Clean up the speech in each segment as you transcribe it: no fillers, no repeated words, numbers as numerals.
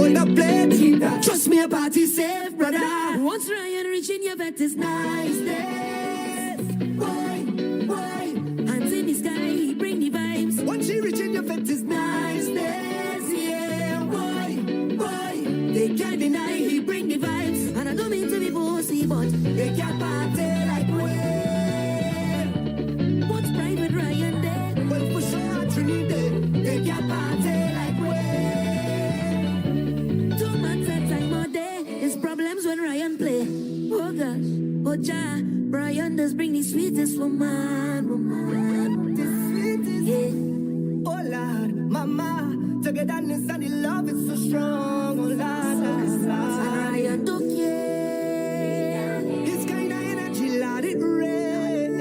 hold up plate. Trust me, a party safe, brother. Once Ryan reaching your vet is nice. Boy, hands in the sky, bring the vibes. Once she reaching your vet is nice. Yeah, boy, they can't deny he bring the vibes. And I don't mean to be bossy, but they can't party like we. What's private Ryan there? Well, for sure, Trinidad, they can't party like we. 2 months at time or day, there's problems when Ryan play. Oh gosh, oh ja, Brian does bring the sweetest woman. The sweetest, yeah. Oh Lord, mama, togetherness and the love is so strong. Oh Lord, Ryan don't care. It's kind of energy, let it rain.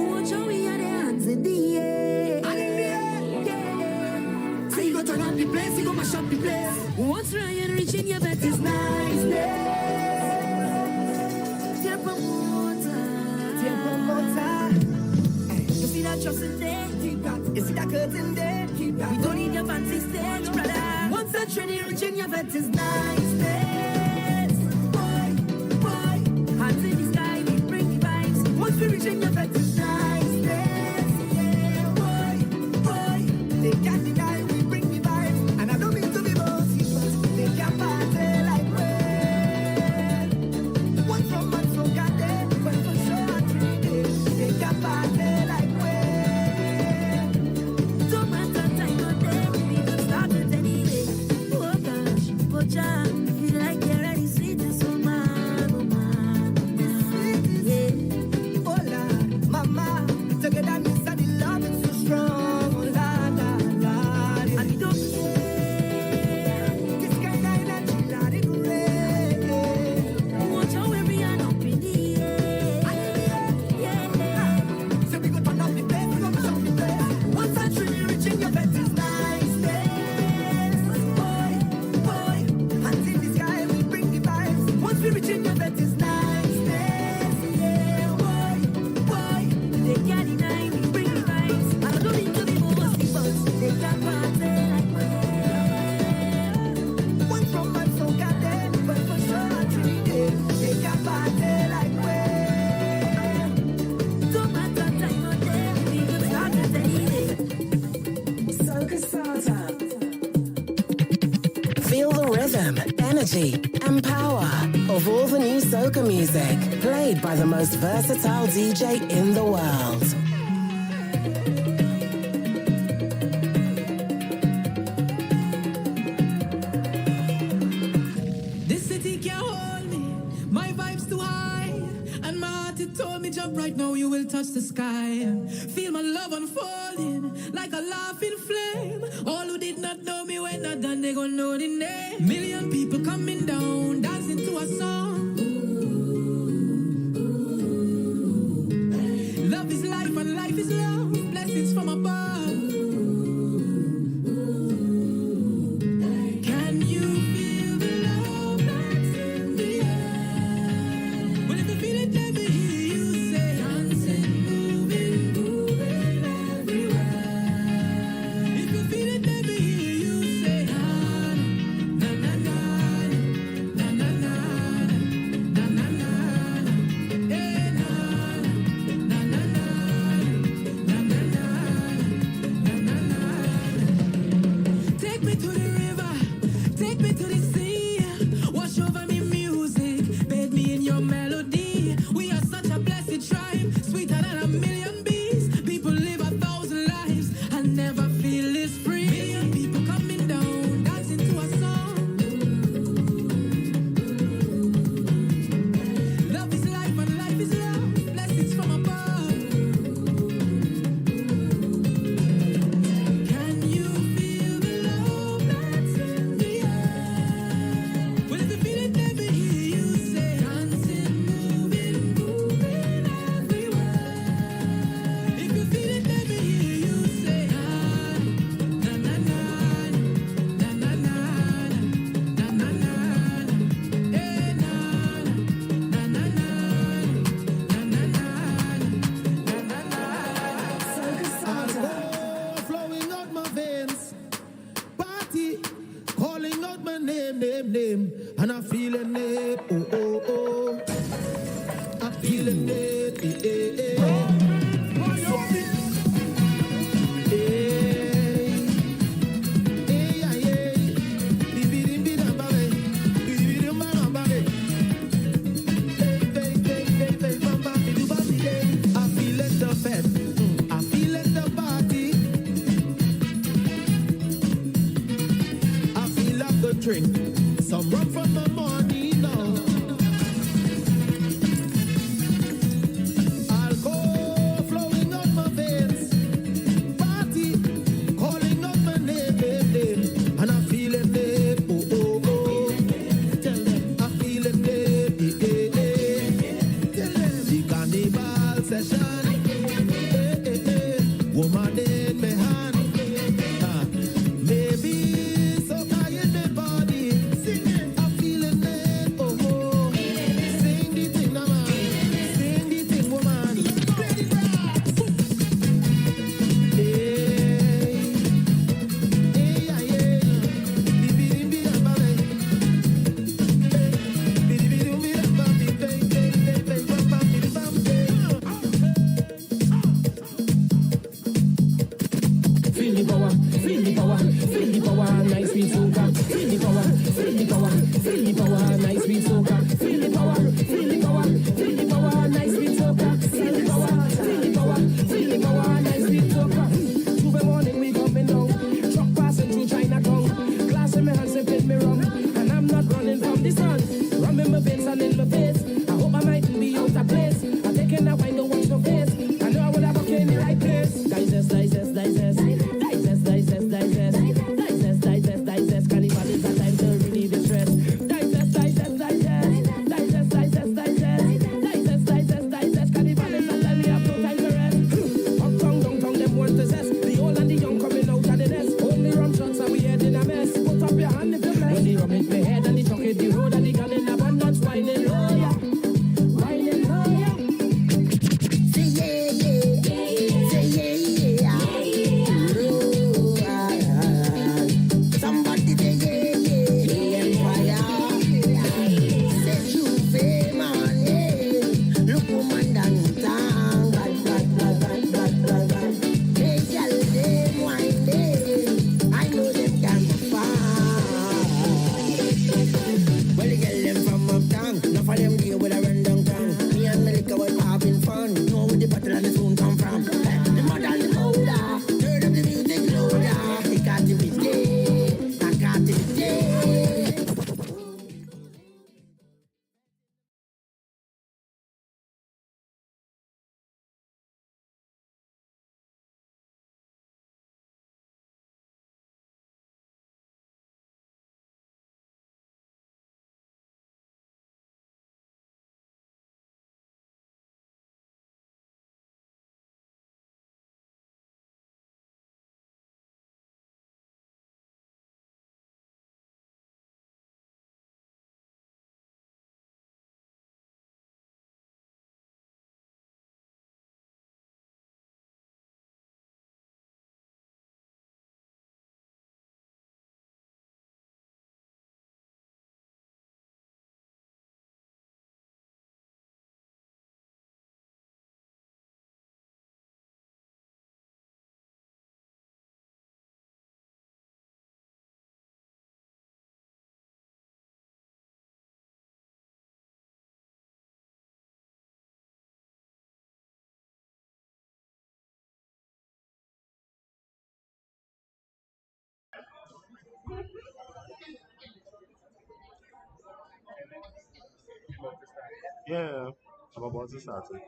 Watch how we had the hands in the air. And in the air, yeah. So you go turn up the place, you go mash up the place. Once Ryan reaching your bed is nice. Dear promoter. You see that trust there? Keep that. You see that curtain there? Keep that. We don't need your fancy stage, brother. Once that training reaching your bed is nice. Boy, hands in the sky, we bring the vibes. Once we reaching your bed is nice. Yeah, boy, they can't deny we bring the vibes. And I don't mean to be bossy, but they can't party like we. One from man so goddamn, but for sure they can't party like we. Don't matter time or day, we can start it anyway. Oh gosh, oh ja, feel like you're ready, sweetest woman, the sweetest, yeah. Oh Lord, mama, togetherness and the love is so strong. Oh Lord, and we don't care. This kind of energy, let it rain. Watch how we are up in the air. Yeah. So we go turn up the place, we go mash up the place. Once that tree reaching your bed is nice. Boy, hands in the sky, we bring the vibes. Once we reaching your bed is nice. Yeah, boy, they can't deny we bring the vibes. I don't need to be bossy, but they can't party like we. One from man so goddamn, but for sure Trinidad, they can't party like we. Don't matter time or day, we can start it anyway. Soca Starter. Feel the rhythm, energy, and power of all the new soca music played by the most versatile DJ in the world. This city can't hold me, my vibe's too high. And my heart, it told me, jump right now, you will touch the sky. Feel my love unfolding, like a laughing flame. All who did not know me when I done, they gon' know the name. Million people coming down, dancing to a song. Love is life and life is love, blessings from above. Can you feel the love that's in the air? Well, if you feel it, let me hear you say, dancing, moving everywhere. If you feel it, let me hear you say, on. him, and I'm feeling it. Oh, oh, oh. I'm feeling it. Drink some rum from the morning now. Alcohol flowing up my veins. Party calling up my name. And I'm feeling it. Oh, oh, oh. Tell them I'm feeling it. Tell them the carnival session. Woman in my hand. Maybe Yeah, I'm about to start it.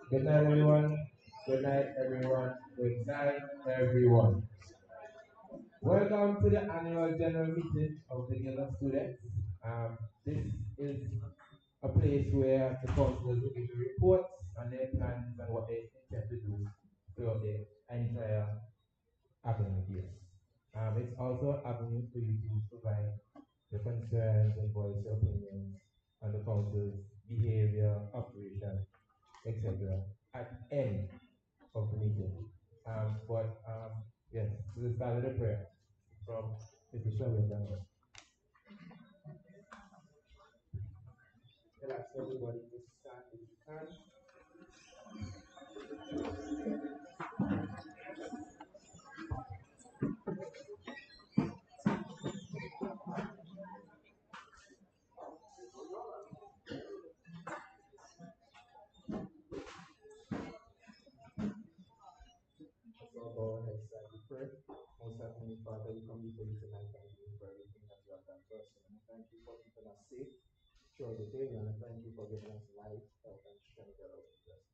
Good night, everyone. Good night, everyone. Good night, everyone. Welcome to the annual general meeting of the Guild of Students. This is a place where the councillors will give you reports on their plans and what they intend to do throughout the entire academic year. It's also an avenue for you to provide your concerns and voice your opinions on the council's behavior, operation, etc. at the end of the meeting. Yes, so let's start with a prayer from Mr. Shelby. I'll ask everybody to stand if you can. Let's all go ahead and start with prayer. Most Heavenly Father, we come before you tonight, thank you for everything that you have done for us. And thank you for keeping us safe throughout the day, and thank you for giving us life, health, and strength that are with us.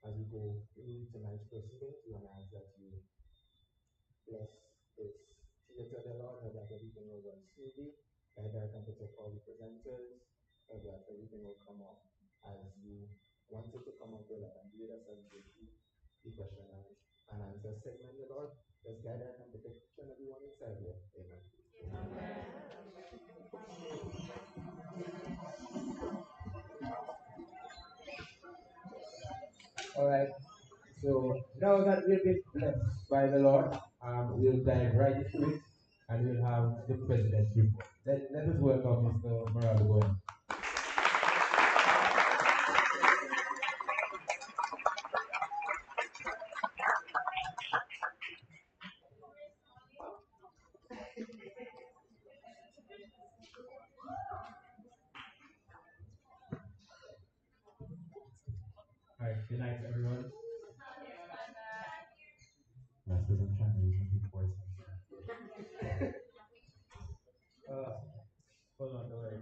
As we go through tonight's proceedings, we want to ask that you bless this theater, the Lord, and that everything will run smoothly, and that I can protect all the presenters, and that everything will come up as you want it to come up with, and lead us as we go through the question and answer segment, the Lord. Just guide us and protect each and everyone inside here. Amen. All right. So now that we've been blessed by the Lord, we'll dive right into it, and we'll have the president's report. Let us welcome Mr. Morales. All right. Good night, everyone. That's because I'm trying to use my voice. Hold on, don't worry.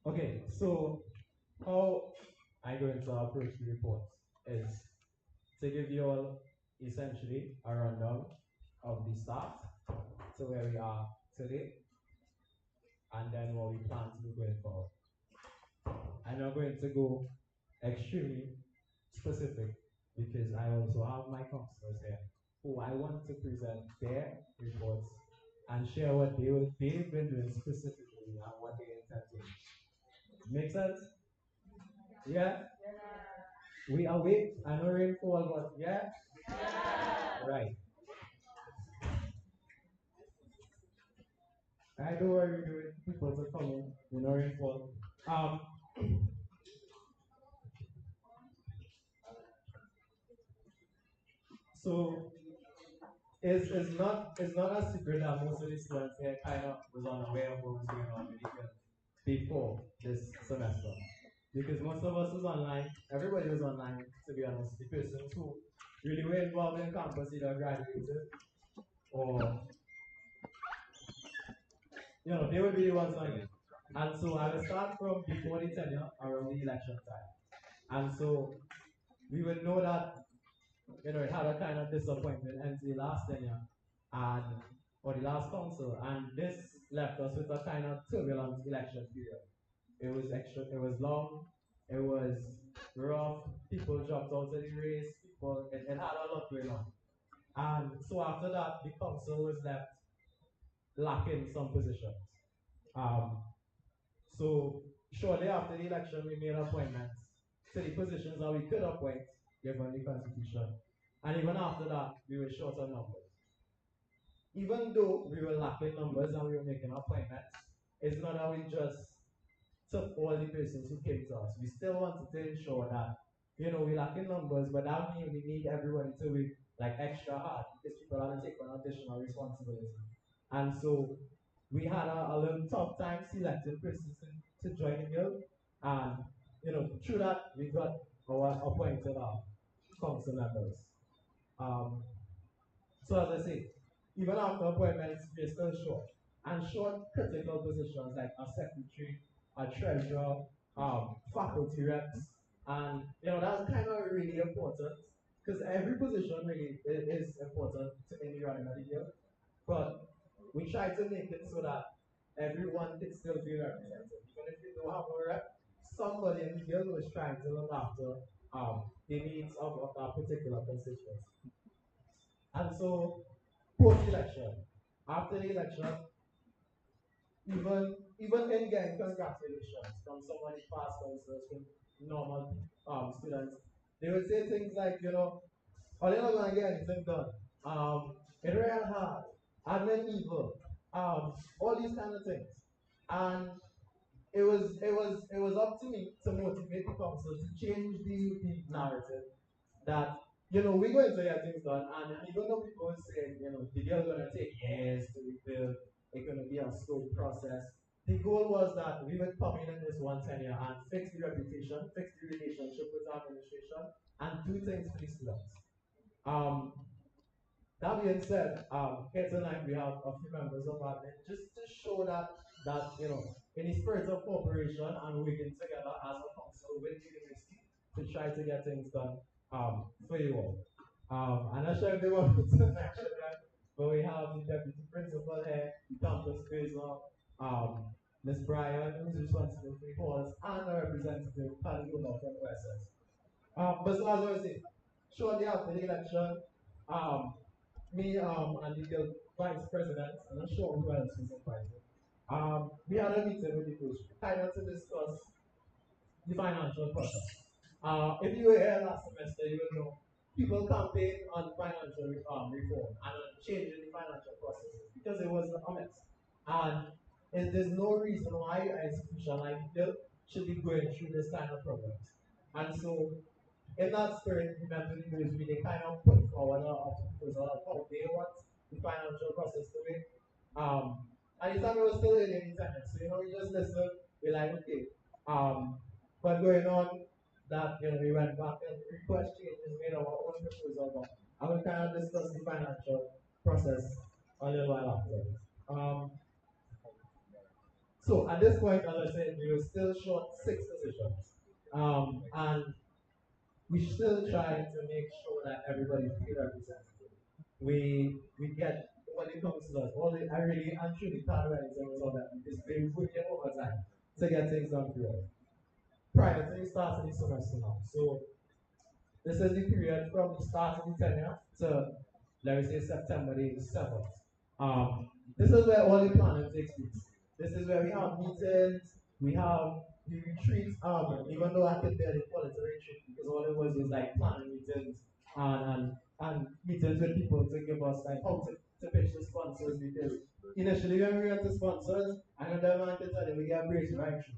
Okay, so how I'm going to approach the report is to give you all essentially a rundown of the start to where we are today, and then what we plan to do going forward. I'm not going to go extremely specific because I also have my counselors here who I want to present their reports and share what they've been doing specifically and what they intend to do. Make sense? Yeah? We awake, I know rainfall, but yeah? Right. I don't worry with people to come in, you know rainfall. So it's not a secret that most of the students here kind of was unaware of what was going on with it before this semester. Because most of us was online, everybody was online, to be honest. The persons who really were involved in campus either graduated or, they would be the ones online. And so I will start from before the tenure, around the election time. And so we would know that, it had a kind of disappointment into the last tenure or the last council, and this left us with a kind of turbulent election period. It was long, it was rough, people dropped out of the race, it had a lot going on. And so after that, the council was left lacking some positions. So shortly after the election, we made appointments to the positions that we could appoint given the constitution. And even after that, we were short on numbers. Even though we were lacking numbers and we were making appointments, it's not that we just took all the persons who came to us. We still wanted to ensure that, we're lacking numbers, but that means we need everybody to be like extra hard because people are going to take on additional responsibility. And so we had a little tough time selecting persons to join the guild. And, through that, we got our appointed council members. So as I say, even after appointments, we're still short. And short critical positions like a secretary, a treasurer, faculty reps, and that's kind of really important because every position really is important to any running of the year. But we try to make it so that everyone can still be represented. Even if you don't have a rep, somebody in the guild was trying to look after the needs of that particular constituency. And so, post-election, after the election, even in getting congratulations from somebody past counselors, from normal students, they would say things like, oh, you're not going to get anything done. It's real hard, admin evil, all these kind of things. And it was up to me to motivate the council to change the narrative that we're going to get things done, and even though people say the deal is going to take years to rebuild, it's going to be a slow process. The goal was that we would come in this one tenure and fix the reputation, fix the relationship with our administration, and do things for the students. That being said, here tonight we have a few members of our admin just to show that in the spirit of cooperation and working together as a council with the university to try to get things done for you all. I'm not sure if they want to mention that, but we have the deputy principal here, the campus advisor, Ms. Bryan, who's responsible for the halls, and a representative, Paligula from OSS. But so as I was saying, shortly after the election, me and the guild vice president, and I'm sure who else was invited, we had a meeting with the coach, kind of to discuss the financial process. If you were here last semester, you will know people campaigned on financial reform and on changing the financial processes because it was a mess. And there's no reason why an institution like the guild should be going through this kind of programs. And so, in that spirit, we met with the university, they kind of put forward a proposal of how they want the financial process to be. And it's time it was still in the internet, so we just listen, we're like, okay. But going on, that we went back and request changes, made our own proposal, and we kind of discussed the financial process a little while after. So at this point, as I said, we were still short 6 positions. And we still trying to make sure that everybody feels represented. We get what it comes to us. I really and truly can't write and all that because we're working overtime to get things done for us. Prior to the start of the semester now. So this is the period from the start of the tenure to, let me say, September the 7th. This is where all the planning takes place. This is where we have meetings, we have the retreats, even though I could barely call it a retreat because all it was like planning meetings and meetings with people to give us like how to pitch the sponsors because initially when we went to sponsors, I know that man can tell you we get praise right through.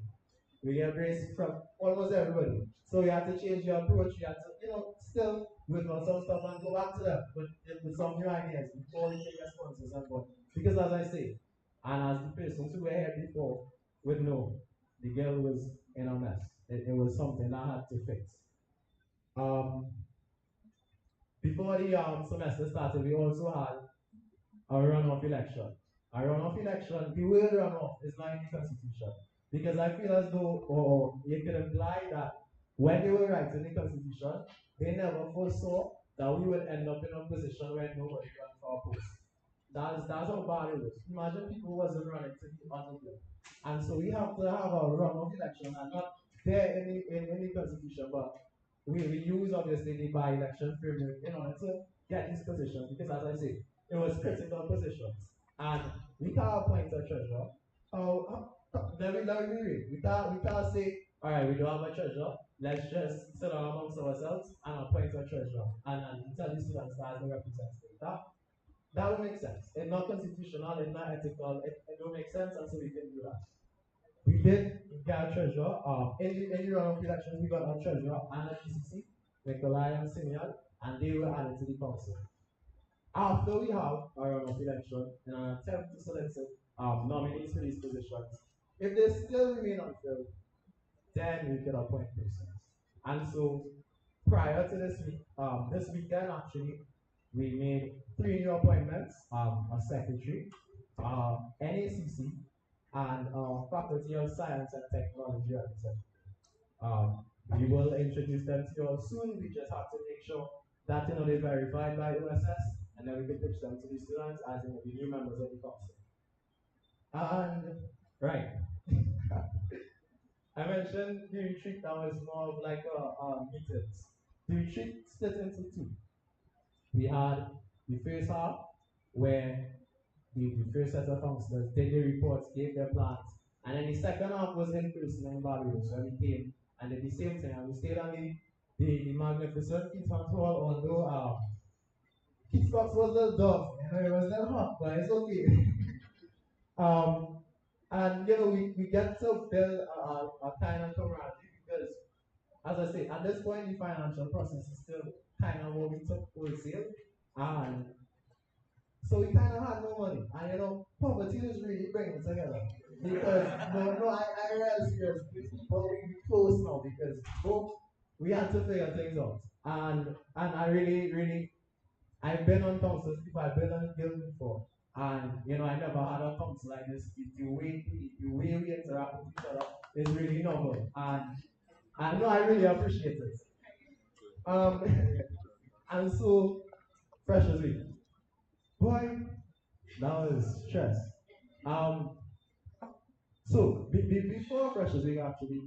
We get praise from almost everybody. So we had to change your approach, you had to, still with some stuff and go back to them with some new ideas before we take responses and what. Because as I say, and as the persons who were here before would know, the girl was in a mess. It was something I had to fix. Before the semester started, we also had a runoff election. A runoff election, the word runoff is not in the Constitution. Because I feel as though, you could imply that when they were writing the Constitution, they never foresaw that we would end up in a position where nobody ran for a post. That's how bad it was. Imagine people wasn't running to be on the bill. And so we have to have a runoff election and not there in the Constitution, but we use obviously the by-election framework in order to get these positions because as I say, it was critical positions. And we can't appoint a treasurer. Let me read. We can't say, all right, we don't have a treasurer. Let's just sit down amongst ourselves and appoint a treasurer and tell the students that as a representative. That would make sense. It's not constitutional, it's not ethical, it don't make sense, and so we can do that. We did get a treasurer. In the runoff elections, we got a treasurer and a GCC, Nikolai and Simeon, and they were added to the council. After we have a runoff election in an attempt to select nominees for these positions, if they still remain unfilled, then we can appoint persons. And so, prior to this weekend actually, we made 3 new appointments, a secretary, NACC, and Faculty of Science and Technology representative. We will introduce them to you all soon. We just have to make sure that they're verified by OSS, and then we can pitch them to the students as the new members of the council. And right, I mentioned the retreat that was more of like a meetings. The retreat split into two. We had the first half where the first set of counselors did the reports, gave their plans, and then the second half was in person in Barbados, where we came and did the same thing, and we stayed on the magnificent Keaton Hall, although Keats Box was a little dark, it was a little hot, but it's okay. And we get to build a kind of camaraderie because, as I say, at this point the financial process is still kind of what we took wholesale, and so we kind of had no money, and poverty is really bringing it together. Because I realize serious, but we close now because we had to figure things out, and I really I've been on councils before, I've been on guild before, and I never had a council like this. The way we interact with each other is really novel, and I really appreciate it. And so Freshers Week, boy, that was stress. So before Freshers Week, actually,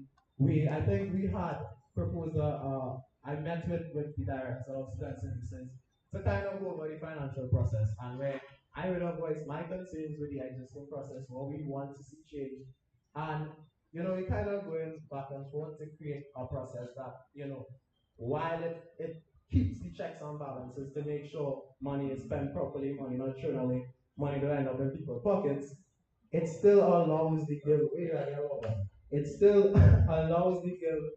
I think we had proposed I met with the director of student services to kind of go over the financial process, and where I would have voiced my concerns with the existing process, what we want to see change, and we kind of going back and forth to create a process that while it keeps the checks and balances to make sure money is spent properly, money not thrown away, money don't end up in people's pockets, it still allows the guild. It still allows the guild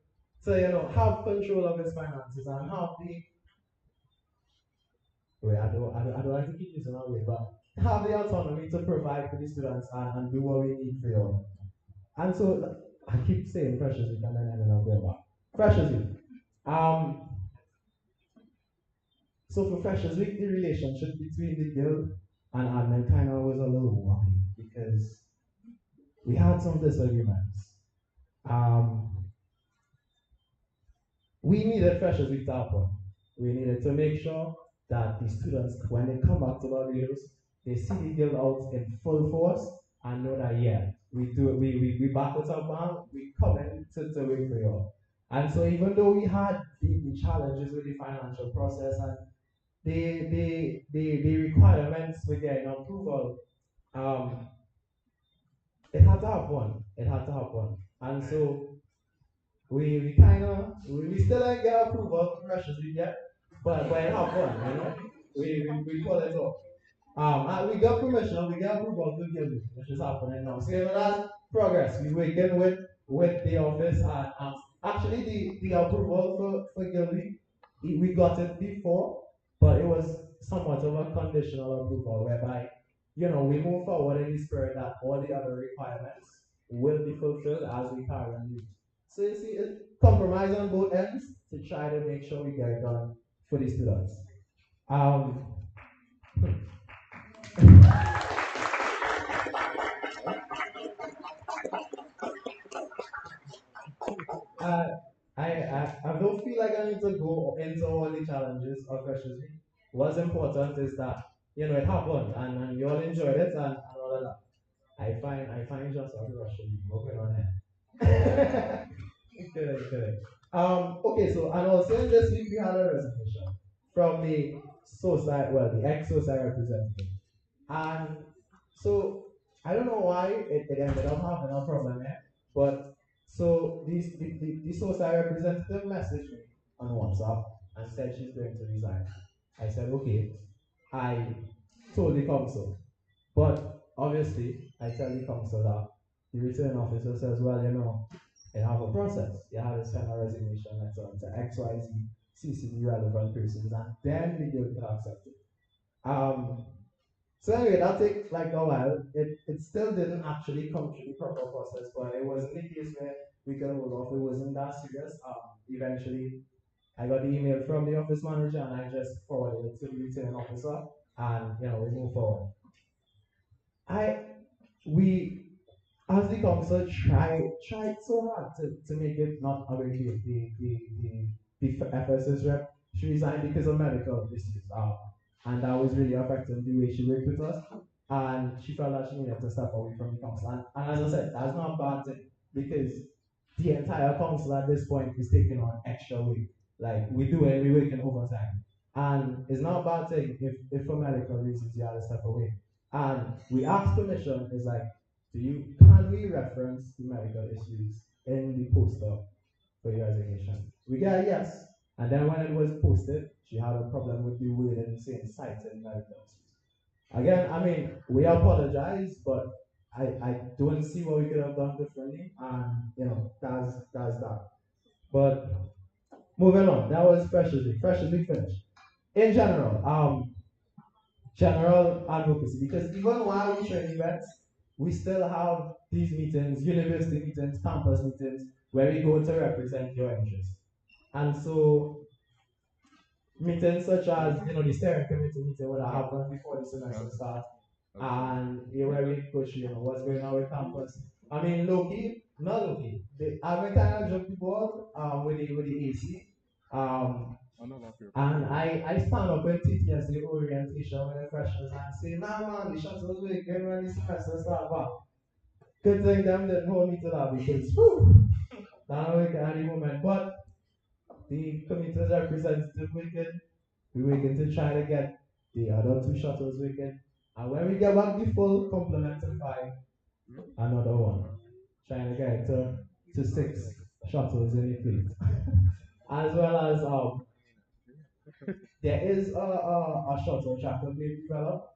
to have control of its finances and have the. I don't like to keep this in our way, but have the autonomy to provide for the students and do what we need for you all. And so I keep saying Freshers Week and then I'll go back. Freshers Week. So for Freshers Week, the relationship between the guild and admin kind of was a little wonky because we had some disagreements. We needed Freshers Week to happen. We needed to make sure that the students, when they come back to Barbados, they see the guild out in full force and know that we back it up and we come in to wait for you all. And so even though we had the challenges with the financial process and the requirements with getting approval, it had to happen. It had to happen. And so we still didn't get approval for Freshers Week yet, but it happened, we pulled it off. And we got permission, we got approval to give it, which is happening now. So that's progress. We working with the office, and actually the approval for Gilby, we got it before, but it was somewhat of a conditional approval whereby we move forward in the spirit that all the other requirements will be fulfilled as we carry on. So you see, it's compromise on both ends to try to make sure we get it done for the students. I don't feel like I need to go into all the challenges of Freshers Week. What's important is that it happened and you all enjoyed it and all of that. I find just a Russian going on here. Good. Okay, so and also in this week we had a resignation from the ex-SOSI representative. And so I don't know why it ended up having a problem here, but so the SOSI representative messaged me on WhatsApp and said she's going to resign. I said, okay. I told the council, but obviously I tell the council that the returning officer says, well, they have a process. You have to send a resignation letter to XYZ, CC relevant persons, and then the guild can accept it. So anyway, that takes like a while. It still didn't actually come through the proper process, but it wasn't the case where we could hold off. It wasn't that serious. Eventually, I got the email from the office manager, and I just forwarded it to the returning officer, and we move forward. as the council tried so hard to make it not available, the FSS rep, she resigned because of medical issues. And that was really affecting the way she worked with us. And she felt that she needed to step away from the council. And as I said, that's not a bad thing because the entire council at this point is taking on extra weight. Like we do every week in overtime. And it's not a bad thing if for medical reasons you have to step away. And we asked permission, is like, can we reference the medical issues in the poster for your resignation? We got a yes. And then when it was posted, she had a problem with the wording saying citing medical issues. Again, I mean, we apologize, but I don't see what we could have done differently, and that's that. But moving on, that was freshly finished. In general advocacy, because even while we train events, we still have these meetings, university meetings, campus meetings, where we go to represent your interests. And so meetings such as the steering committee meeting would have happened before the semester starts, and where we go through what's going on with campus. I mean, not Loki. I've been kind of jumping board with the AC. And I stand up in TTSA orientation with the freshers and say, nah man, the shuttles were getting when the semester start back. Good thing them didn't hold me to that because that was at the moment. But the committee's representative wicked, we wicked to try to get the other two shuttles wicked. And when we get back the full complement of 5, another one. Trying to get to 6 shuttles in the fleet. As well as there is a shuttle tracker being developed.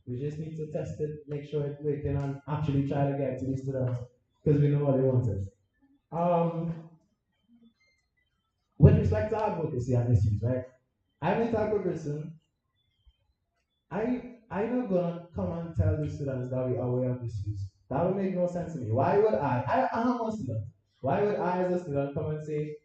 We just need to test it, make sure it's working, and actually try to get to the students because we know what they wanted. With respect to advocacy and issues, right? I'm a type of person. I'm not gonna come and tell the students that we are aware of issues. That would make no sense to me. Why would I am a student. Why would I as a student come and say,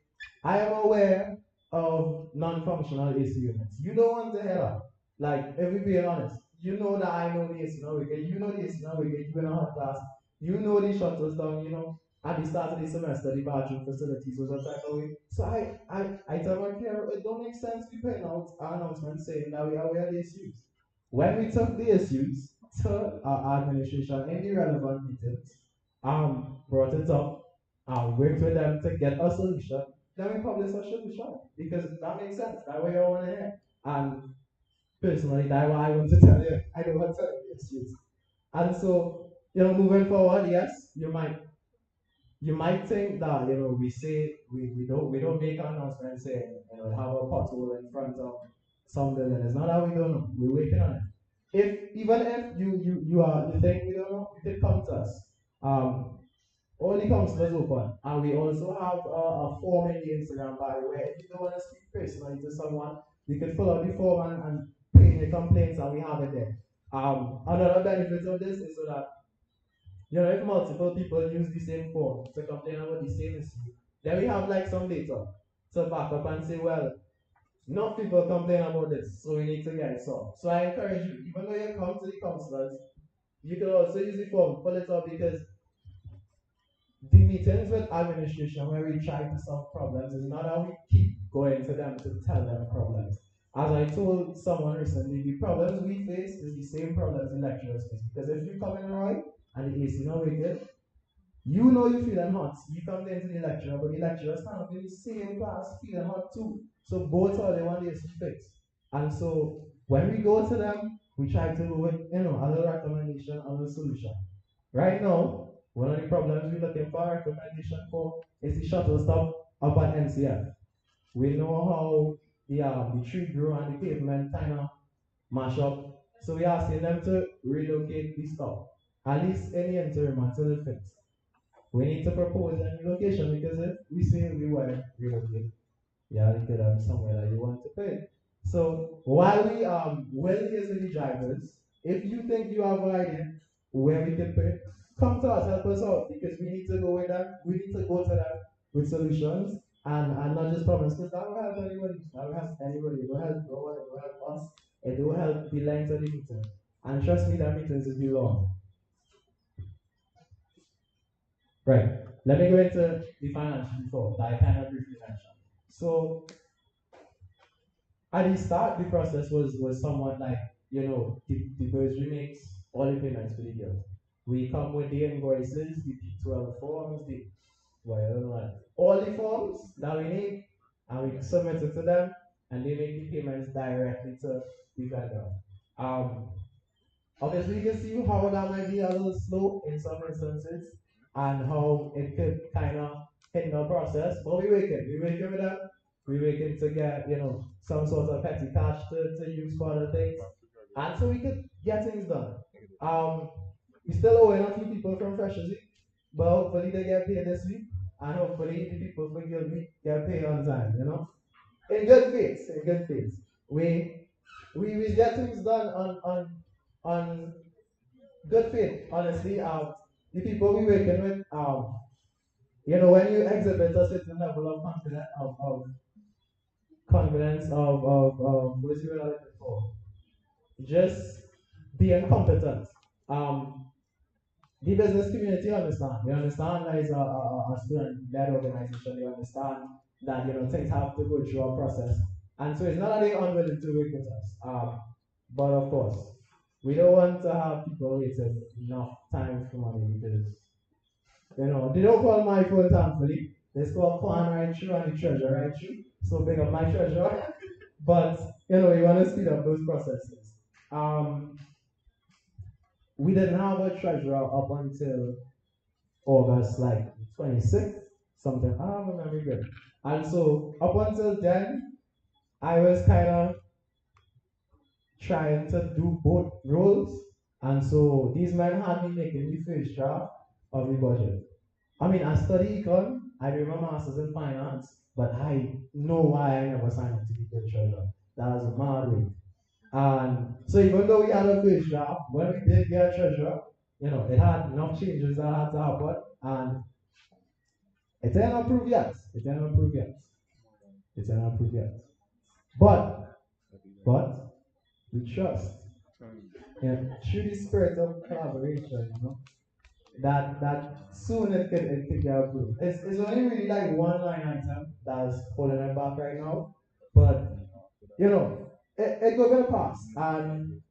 I am aware of non-functional AC units? You don't want to hear that. Like, if we being honest, you know that I know the AC now wicked, you know the AC now wicked, you in a hot class, you know the shuttles down, at the start of the semester, the bathroom facilities was a type of way. So I tell my care, it don't make sense to put out an announcement saying that we are aware of the issues. When we took the issues to our administration in the relevant meetings, brought it up, worked with them to get a solution, then we publish a solution because that makes sense. That way I want to hear. And personally, that's why I want to tell you. I don't want to tell you the issues. And so, moving forward, yes, you might think that we say we don't make an announcement saying have a pothole in front of some building. It's not that we don't know. We're working on it. Even if you think we don't know, you can come to us. All the councillors open, and we also have a form in the Instagram bio where if you don't want to speak personally to someone, you can fill out the form and put in your complaints, and we have it there. Another benefit of this is so that if multiple people use the same form to complain about the same issue, then we have like some data to back up and say, well, enough people complain about this, so we need to get it solved. So I encourage you, even though you come to the councillors, you can also use the form, fill it up, because the meetings with administration where we try to solve problems is not how we keep going to them to tell them problems. As I told someone recently, the problems we face is the same problems the lecturers face. Because if you come in right and the AC not wicked, you're feeling hot. You come into the lecturer, but the lecturer stand up in the same class feeling hot too. So both are they want the AC fixed. And so when we go to them, we try to go with other recommendation, other solution. Right now, one of the problems we're looking for a recommendation for is the shuttle stop up at NCF. We know how the tree grew and the pavement kind of mash up. So we're asking them to relocate the stop, at least in the interim until it fixed. We need to propose a new location because if we say we want to relocate, you could have somewhere that you want to pay. So while we will hear the drivers, if you think you have an idea where we can pay, come to us, help us out, because we need to go with that. We need to go to that with solutions and not just problems, because that will help anybody. That will help anybody. It will help no one, it will help us. It will help the length of the meeting. And trust me, that meetings will be long. Right. Let me go into the financial before that I kind of briefly mentioned. So at the start, the process was somewhat like, the bursary makes all the payments for the girls. We come with the invoices, the P12 forms, all the forms that we need, and we submit it to them, and they make the payments directly to the vendor. Um, Obviously, you can see how that might be a little slow in some instances, and how it could kind of hinder the process. But we wake it with them. We wake it to get, some sort of petty cash to use for other things. And so we could get things done. We still owe a few people from Freshers Week, but hopefully they get paid this week, and hopefully the people from Guild Week get paid on time, In good faith, We get things done on good faith, honestly. The people we working with, when you exhibit a certain level of confidence what's the word I'm looking for? Just being competent. The business community understand. They understand that it's a student-led organization. They understand that things have to go through a process, and so it's not that they're unwilling to work with us. But of course, we don't want to have people waiting enough time for money because they don't call my phone thankfully. They call Kwan right through and the treasurer right through. So big up my treasurer. But we want to speed up those processes. We didn't have a treasurer up until August 26th, something. I don't remember good. And so up until then, I was kind of trying to do both roles. And so these men had me making the first draft of the budget. I mean, I study econ, I do my master's in finance, but I know why I never signed up to be the treasurer. That was a mad way. And so even though we had a first draft, when we did get a treasurer, it had enough changes that had to happen, and it didn't approve yet. But we trust. Through the spirit of collaboration, that soon it could get approved. It's only really like one line item that's holding it back right now, but it could be pass. And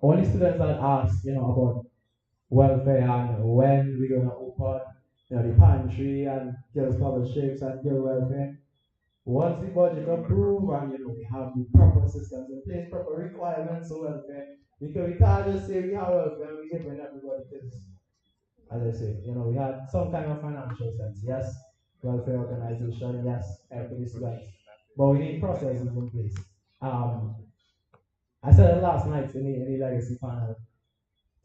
all the students that ask, about welfare and when we're gonna open, the pantry and girls' scholarships and girl welfare. Once the budget approved and we have the proper systems in place, proper requirements for welfare, because we can't just say we have welfare and we give it everybody because, as I say, we had some kind of financial sense. Yes, welfare organization, yes, for the students, but we need processes in place. I said it last night in the legacy panel.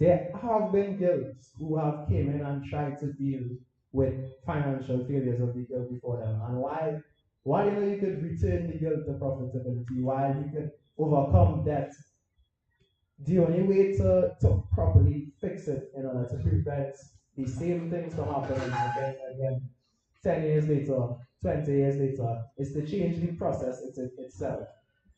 There have been guilds who have came in and tried to deal with financial failures of the guild before them, and why you could return the guild to profitability, while you could overcome debt. The only way to properly fix it in order to prevent the same things from happening again 10 years later, 20 years later, is to change the process itself.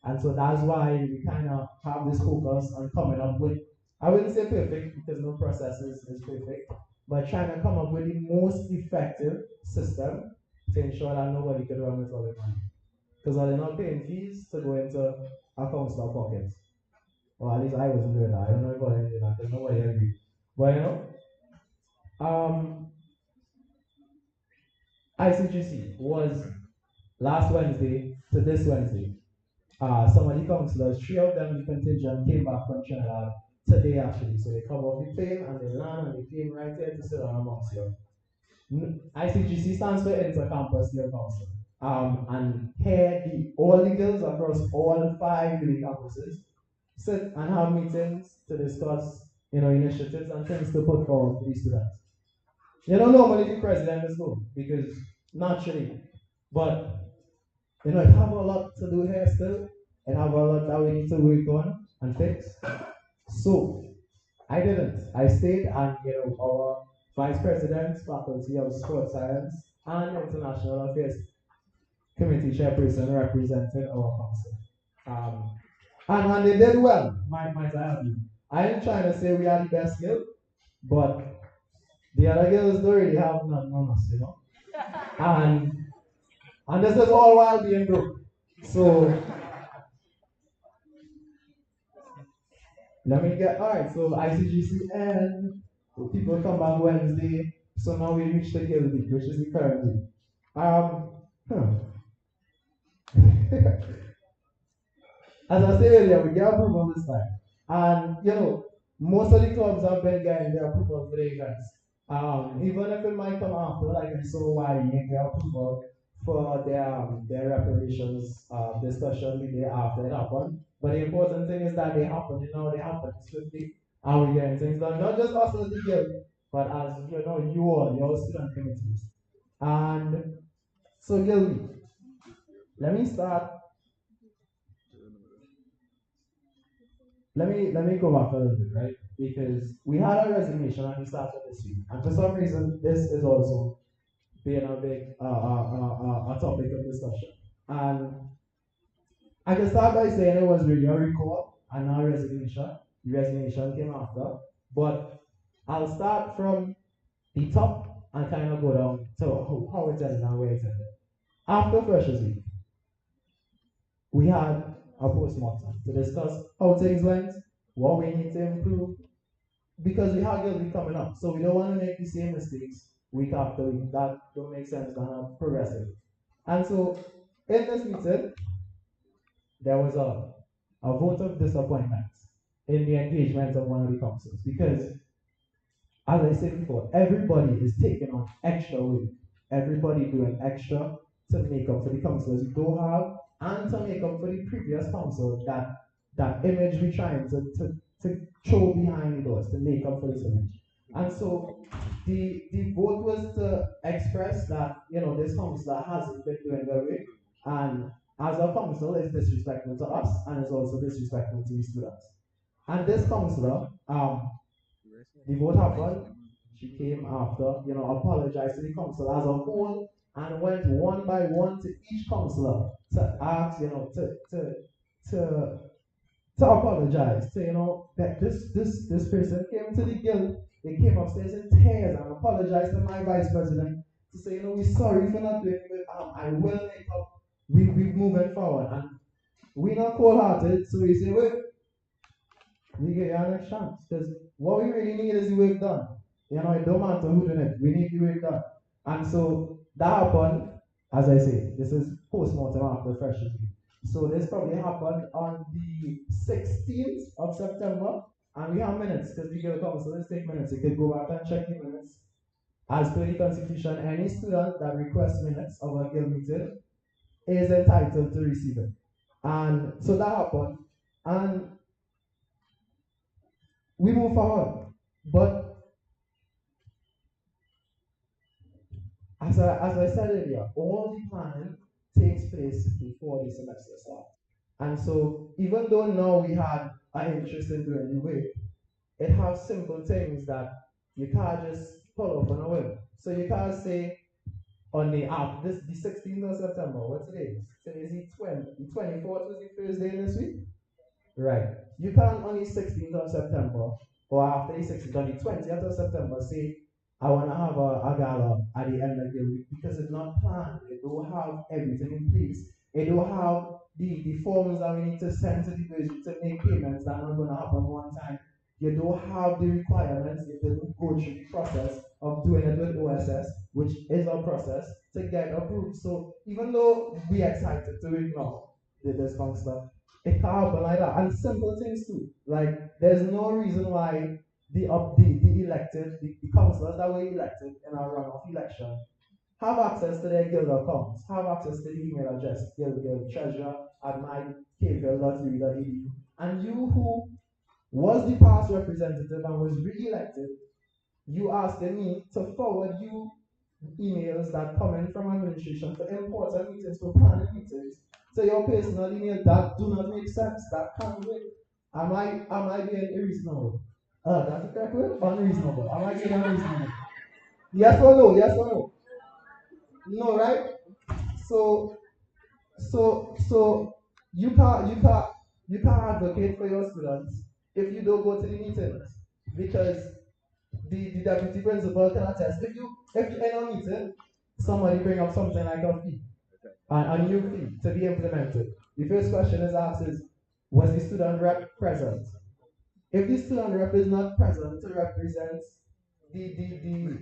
And so that's why we kind of have this focus on coming up with, I wouldn't say perfect because no process is perfect, but trying to come up with the most effective system to ensure that nobody can run with all the money. Because they're not paying fees to go into a councilor pockets. Or at least I wasn't doing that. I don't know if I did that because nobody agreed. But ICGC was last Wednesday to this Wednesday. Some of the councillors, 3 of them, the contingent, came back from Trinidad today actually. So they come off the plane and they land and they came right here to sit down amongst you. ICGC stands for Intercampus Girl Council. And here, all the girls across all 5 uni campuses sit and have meetings to discuss, initiatives and things to put forward for the students. Normally the president is home because naturally, but it have a lot to do here still. It have a lot that we need to work on and fix. So I didn't. I stayed and our Vice President, Faculty of Sports Science and International Affairs Committee Chairperson represented our council. And they did well, might I add you. I ain't trying to say we are the best guild, but The other girls don't really have nothing on us, you know. And this is all while being broke. So let me get alright, so ICGC and people come back Wednesday. So now we reach the Gill week, which is the current week. As I said earlier, we get approval this time. And you know, most of the clubs have been getting their approval for the events. Even if it might come after, like I saw why you get approval for their reparations discussion the day after it happened. But the important thing is that they happen, you know, they happen swiftly, and we getting things done. Not just us as the guild, but as you know, you all, your student committees. And so Gilby, let me start. Let me go back a little bit, right? Because we had a resignation and we started this week, and for some reason, this is also being a big a topic of discussion. And I can start by saying it was really a recall and not a resignation. The resignation came after, but I'll start from the top and kind of go down to how it ended and where it ended. After Freshers Week, we had a postmortem to discuss how things went, what we need to improve, because we have Gilby coming up, so we don't want to make the same mistakes week after week. That don't make sense and are progressive. And so in this meeting, there was a vote of disappointment in the engagement of one of the councils, because as I said before, everybody is taking on extra work. Everybody doing extra to make up for the councillors we don't have, and to make up for the previous council that image we're trying to throw behind the doors to make up for this image. And so the vote was to express that, you know, this councillor hasn't been doing their work, and as a council is disrespectful to us and is also disrespectful to the students. And this councillor, the vote happened, she came after, you know, apologized to the council as a whole, and went one by one to each councillor to ask, you know, to apologize, to, you know, that this person came to the guild, they came upstairs in tears and apologized to my vice president to say, you know, we're sorry for not doing it, I will make up, we moving forward. And we're not cold-hearted, so we say, wait, we get our next chance, because what we really need is the work done. You know, it don't matter who doing it, we need the work done. And so that happened, as I say, this is post-mortem after Freshers Week. So this probably happened on the 16th of September, and we have minutes, because we get a couple, so let's take minutes. You can go back and check the minutes. As per the Constitution, any student that requests minutes of a guild meeting is entitled to receive it. And so that happened, and we move forward. But as I said earlier, all the planning takes place before the semester starts. And so even though now we had an interest in doing the work, it has simple things that you can't just pull off on a whim. So you can't say on the app, the 16th of September, what's today? Today is the 24th was the first day this week? Right. You can't on the 16th of September, or after the 16th, on the 20th of September, say, I want to have a gala at the end of the week, because it's not planned. They don't have everything in place. They don't have the forms that we need to send to the village to make payments that are not going to happen one time. You don't have the requirements. You didn't go through the process of doing it with OSS, which is a process to get approved. So even though we're excited to ignore this kind of stuff, it can't happen like that. And simple things too. Like, there's no reason why the elected, the councillors that were elected in our runoff election have access to their guild accounts, have access to the email address, guild treasurer at myKVL.edu. And you who was the past representative and was re-elected, you asking me to forward you emails that come in from administration for important meetings, for planning meetings, to your personal email. That do not make sense. That can't wait. Am I being unreasonable? That's the correct word? Unreasonable. Am I being unreasonable? Yes or no? Yes or no? No, right? So you can't advocate for your students if you don't go to the meetings, because the deputy principal can attest. If in a meeting somebody bring up something like a fee, a new fee to be implemented, the first question is asked is, was the student rep present? If the student rep is not present to represent the the the,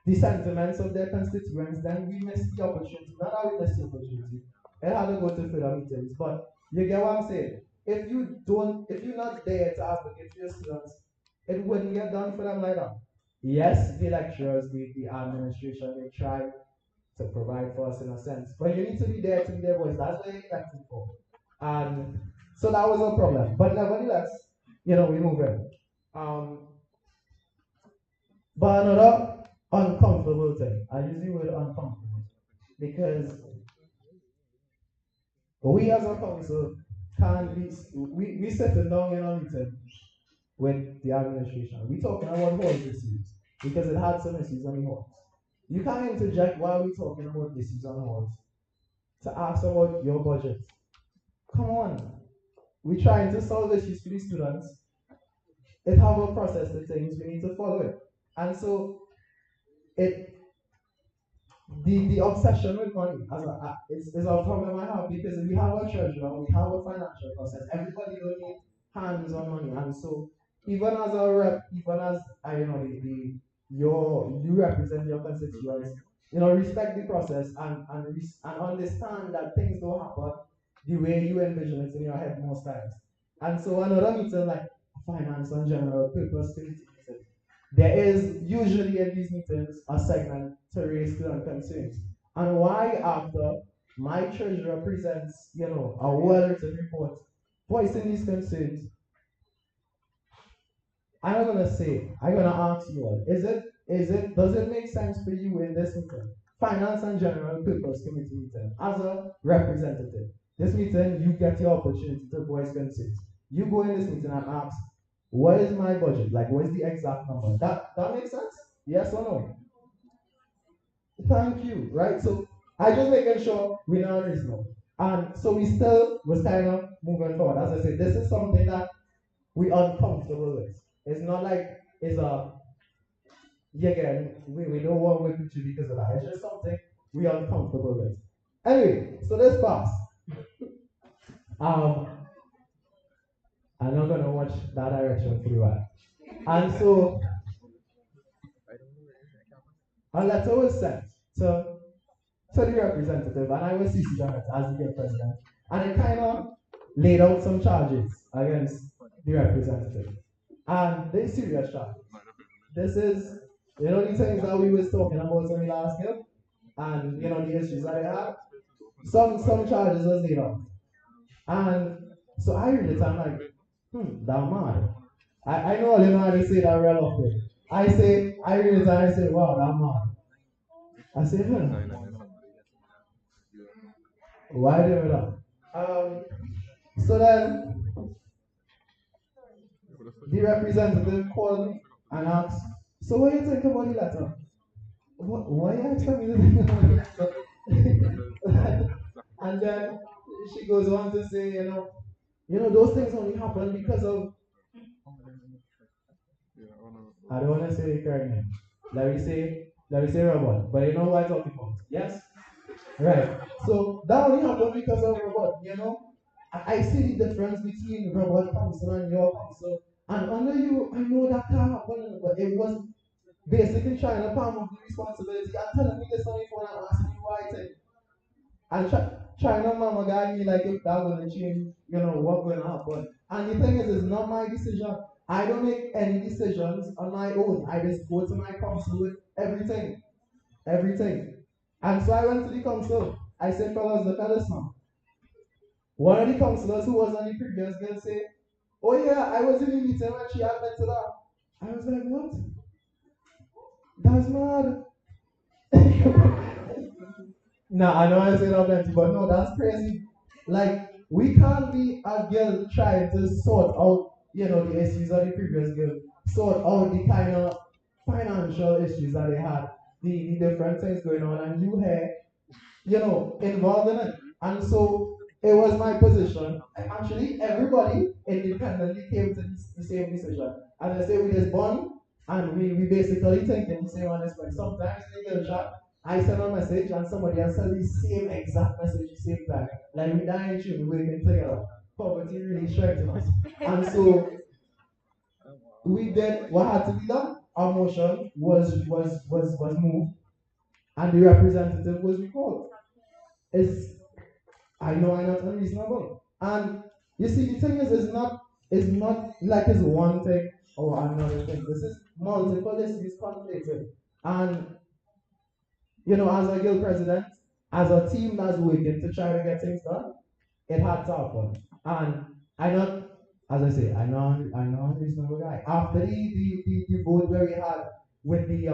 the sentiments of their constituents, then we miss the opportunity. Not that we miss the opportunity. It had to go to further meetings. But you get what I'm saying? If you're not there to advocate for your students, it wouldn't get done for them like that. Yes, the lecturers, the administration, they try to provide for us in a sense. But you need to be there to be their voice. That's what you're elected for. And so that was a problem. But nevertheless, we move in. But another uncomfortable thing, I use the word uncomfortable, because we as a council can't be, we sitting down in a meeting with the administration. We're talking about hall issues, because it had some issues on the halls. You can't interject while we're talking about issues on halls to ask about your budget. Come on. We're trying to solve issues for the students. It have a process of things, we need to follow it. And so the obsession with money is a problem I have, because if we have a treasurer, we have a financial process, everybody don't need hands on money. And so even as a rep, even as you represent your constituents, respect the process and understand that things don't happen the way you envision it in your head most times. And so another meeting like finance and general purpose committee meeting, there is usually in these meetings a segment to raise student concerns. And why after my treasurer presents, a well-written report voicing these concerns, I'm gonna ask you all, does it make sense for you in this meeting, finance and general purpose committee meeting, as a representative? This meeting, you get your opportunity to voice concerns. You go in this meeting and ask, what is my budget? Like, what is the exact number? That makes sense? Yes or no? Thank you, right? So I just making sure we know reasonable. And so we still was kind of moving forward. As I said, this is something that we uncomfortable with. It's not like it's again, we don't want to with you because of that. It's just something we are uncomfortable with. Anyway, so let's pass. I'm not gonna watch that direction for a while. And so a letter was sent to the representative, and I was CC on it as the president, and it kind of laid out some charges against the representative. And they're serious charges. This is, the things that we was talking about when we last year, and the issues that they had. Some charges was laid out. And so I read it, I'm like, that mad. I know all you know how to say that real often. I read it and I say, wow, that mad. I say, why do that? So then the representative called me and asked, so what do you think about the letter? Why are you asking me to think about the letter? And then she goes on to say, those things only happen because of, I don't want to say the correct name. Let me say robot. But you know what I'm talking about? Yes? Right. So that only happened because of robot, I see the difference between robot council and your council. And under you, I know that can't happen, but it was basically trying to palm off the responsibility and telling me this on the phone and asking me why I think. And trying to mama guide me like if that gonna change, what's gonna happen. And the thing is, it's not my decision. I don't make any decisions on my own. I just go to my council with everything. Everything. And so I went to the council. I said, fellas, look at this now. One of the councillors who was on the previous bill said, oh yeah, I was in the meeting when she admitted that. I was like, what? That's mad. No, I know I said that plenty, but no, that's crazy. Like, we can't be a girl trying to sort out, the issues of the previous girl, sort out the kind of financial issues that they had, the different things going on, and you here, involved in it. And so it was my position. Actually, everybody independently came to the same decision. And I say, we just bond And we basically think in the same honest way. Sometimes in the girl chat, I send a message and somebody else sends the same exact message the same time. Like we dying tune, we can play out. Poverty really strikes us. And so we did what had to be done. Our motion was moved and the representative was recalled. It's I know I'm not unreasonable. And you see the thing is it's not like it's one thing or another thing. This is multiple issues conflicted. And as a guild president, as a team that's working to try to get things done, it had to happen. And I not, as I say, I know a reasonable guy. After the vote where we had with the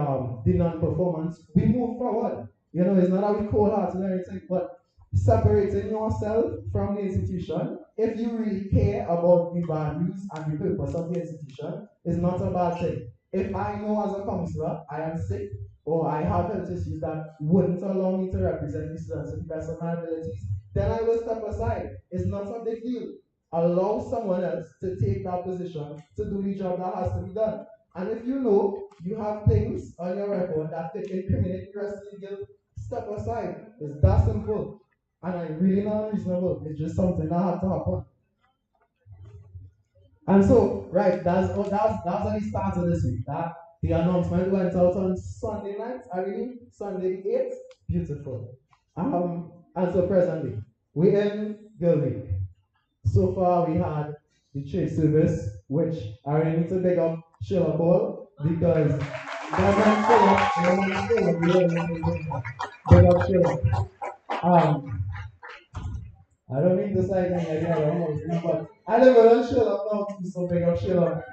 non-performance, we moved forward. It's not that we cold hearted or anything, but separating yourself from the institution, if you really care about the values and the purpose of the institution, is not a bad thing. If I know as a counselor I am sick or I have health issues that wouldn't allow me to represent the students to the best of my abilities, then I will step aside. It's not a big deal. Allow someone else to take that position to do the job that has to be done. And if you know you have things on your record that could incriminate the rest of the guild, step aside. It's that simple. And I really not unreasonable. It's just something that had to happen. And so, right, that's how it started this week. That the announcement went out on Sunday night, I believe, Sunday 8th. Beautiful. And so presently, we're in Girl Week. So far we had the church service, which I really need to big up Sheila Paul because that man big up Sheila. I don't mean to say anything like that, but I never done Sheila now too, so big up Sheila.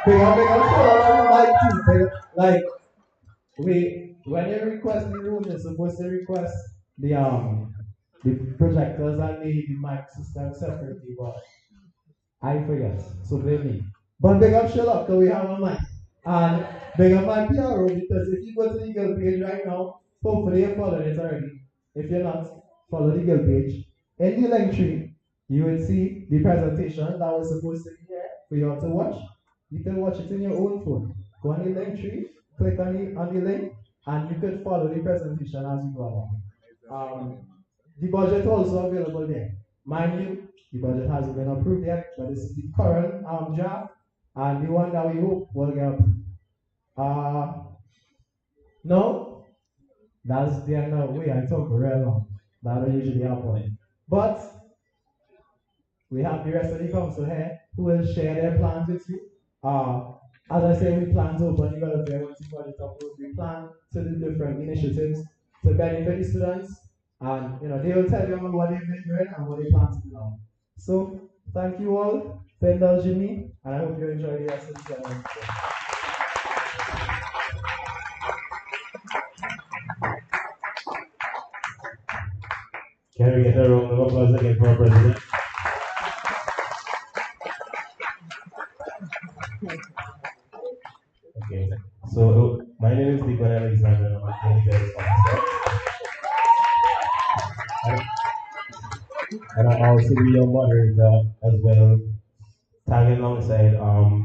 Big up Sheila, like when you request the room, you're supposed to request the projectors and the mic system separately, but I forget, so blame me. But big up Sheila, because we have a mic. And big up my PRO, because if you go to the Guild page right now, hopefully you're following it already. If you're not, follow the Guild page. In the link tree, you will see the presentation that was supposed to be here for you all to watch. You can watch it in your own phone. Go on the link tree, click on the link, and you can follow the presentation as you go along. The budget also available there. Mind you, the budget hasn't been approved yet, but this is the current draft and the one that we hope will get approved. No, that's the end of the way I talk real long. That'll usually happen. But we have the rest of the council here who will share their plans with you. As I say, we plan to open the welfare once the budget approved. We plan to do different initiatives to benefit the students, and they will tell you what they've been doing and what they plan to do now. So thank you all for indulging me, and I hope you enjoy the rest of the ceremony. Can we get a round of applause again for our president? Okay, so my name is Deepan Alexander. I'm a clinical officer. And I also be your moderator as well, tagging alongside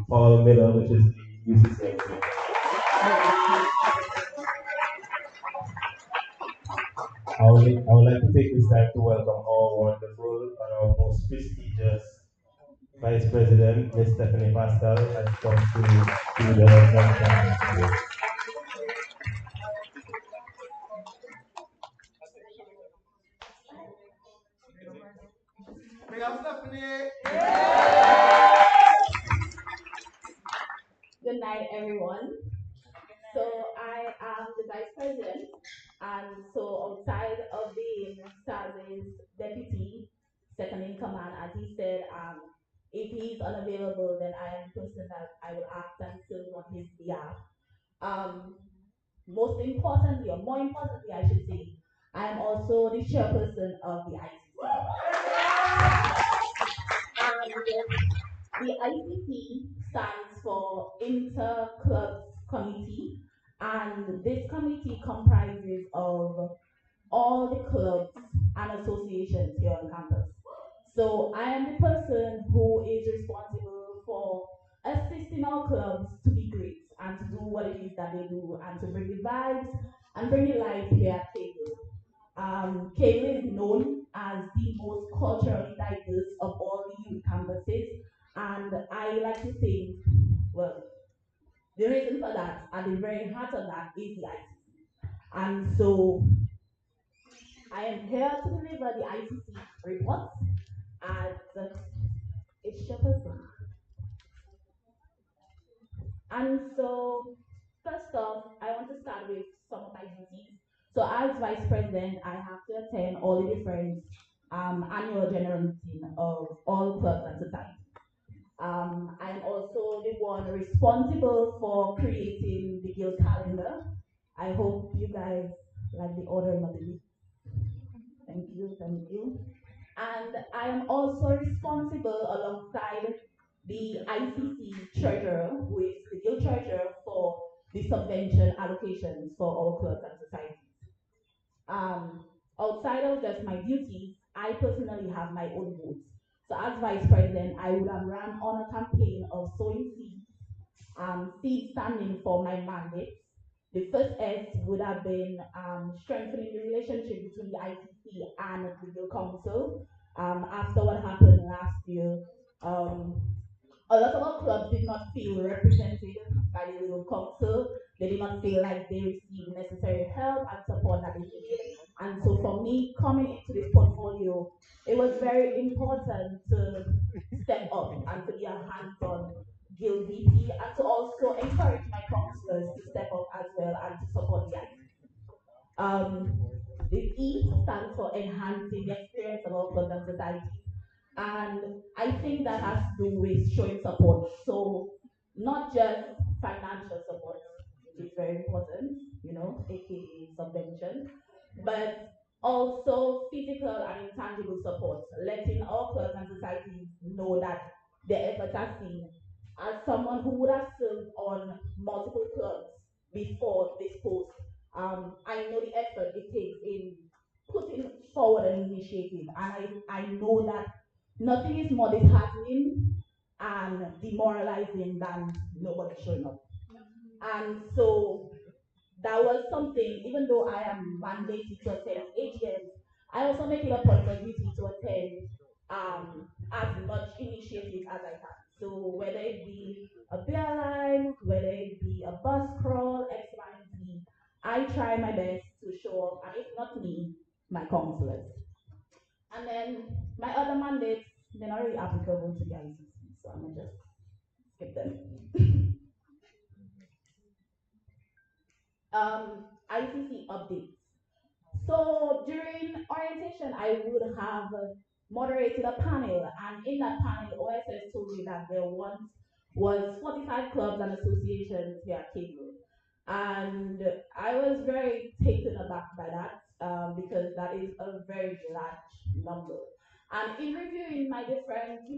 Paul Miller, which is the UCC. I would like to take this time to welcome our wonderful and our most prestigious Vice President, Ms. Stephanie Pascal, has come to the conference. Good night, everyone. So I am the Vice President, and so outside of being Staz's deputy, second in command, as he said, if he's unavailable, then I am the person that I will act and serve on his behalf. More importantly, I should say, I am also the chairperson of the ICC. The ICC stands for Inter-Clubs Committee, and this committee comprises of all the clubs and associations here on campus. So I am the person who is responsible for assisting our clubs to be great and to do what it is that they do and to bring the vibes and bring the life here at Cable. Cable is known as the most culturally diverse of all the youth campuses, and I like to think, well, the reason for that, at the very heart of that, is the ICC. And so I am here to deliver the ICC reports as its chairperson. And so, first off, I want to start with some of my duties. So, as vice president, I have to attend all the different annual general meeting of all clubs and societies. I'm also the one responsible for creating the guild calendar. I hope you guys like the ordering of the week. Thank you, thank you. And I am also responsible alongside the ICC treasurer, who is the guild treasurer, for the subvention allocations for our clubs and societies. Outside of just my duties, I personally have my own votes. So as vice president, I would have run on a campaign of sowing seeds, seeds standing for my mandate. The first S would have been strengthening the relationship between the ICC and the legal council. After what happened last year, a lot of our clubs did not feel represented by the legal council. They did not feel like they received necessary help and support that they needed. And so for me, coming into this portfolio, it was very important to step up and to be a hands-on guild VP and to also encourage my councillors to step up as well and to support the ICC. The E stands for enhancing the experience of our clubs and society. And I think that has to do with showing support. So not just financial support, which is very important, aka subvention, but also physical and intangible support, letting our clubs and societies know that their efforts are seen. As someone who would have served on multiple clubs before this post, I know the effort it takes in putting forward an initiative, and I know that nothing is more disheartening and demoralizing than nobody showing up. And so that was something, even though I am mandated to attend AGMs, I also make it a point of duty to attend as much initiative as I can. So whether it be a beer line, whether it be a bus crawl, X, Y, and Z, I try my best to show up, and if not me, my councillors. And then my other mandates, they're not really applicable to the ICC, so I'm gonna just skip them. ICC updates. So during orientation, I would have moderated a panel, and in that panel, OSS told me that there once was 45 clubs and associations here at Cable. And I was very taken aback by that because that is a very large number. And in reviewing my different,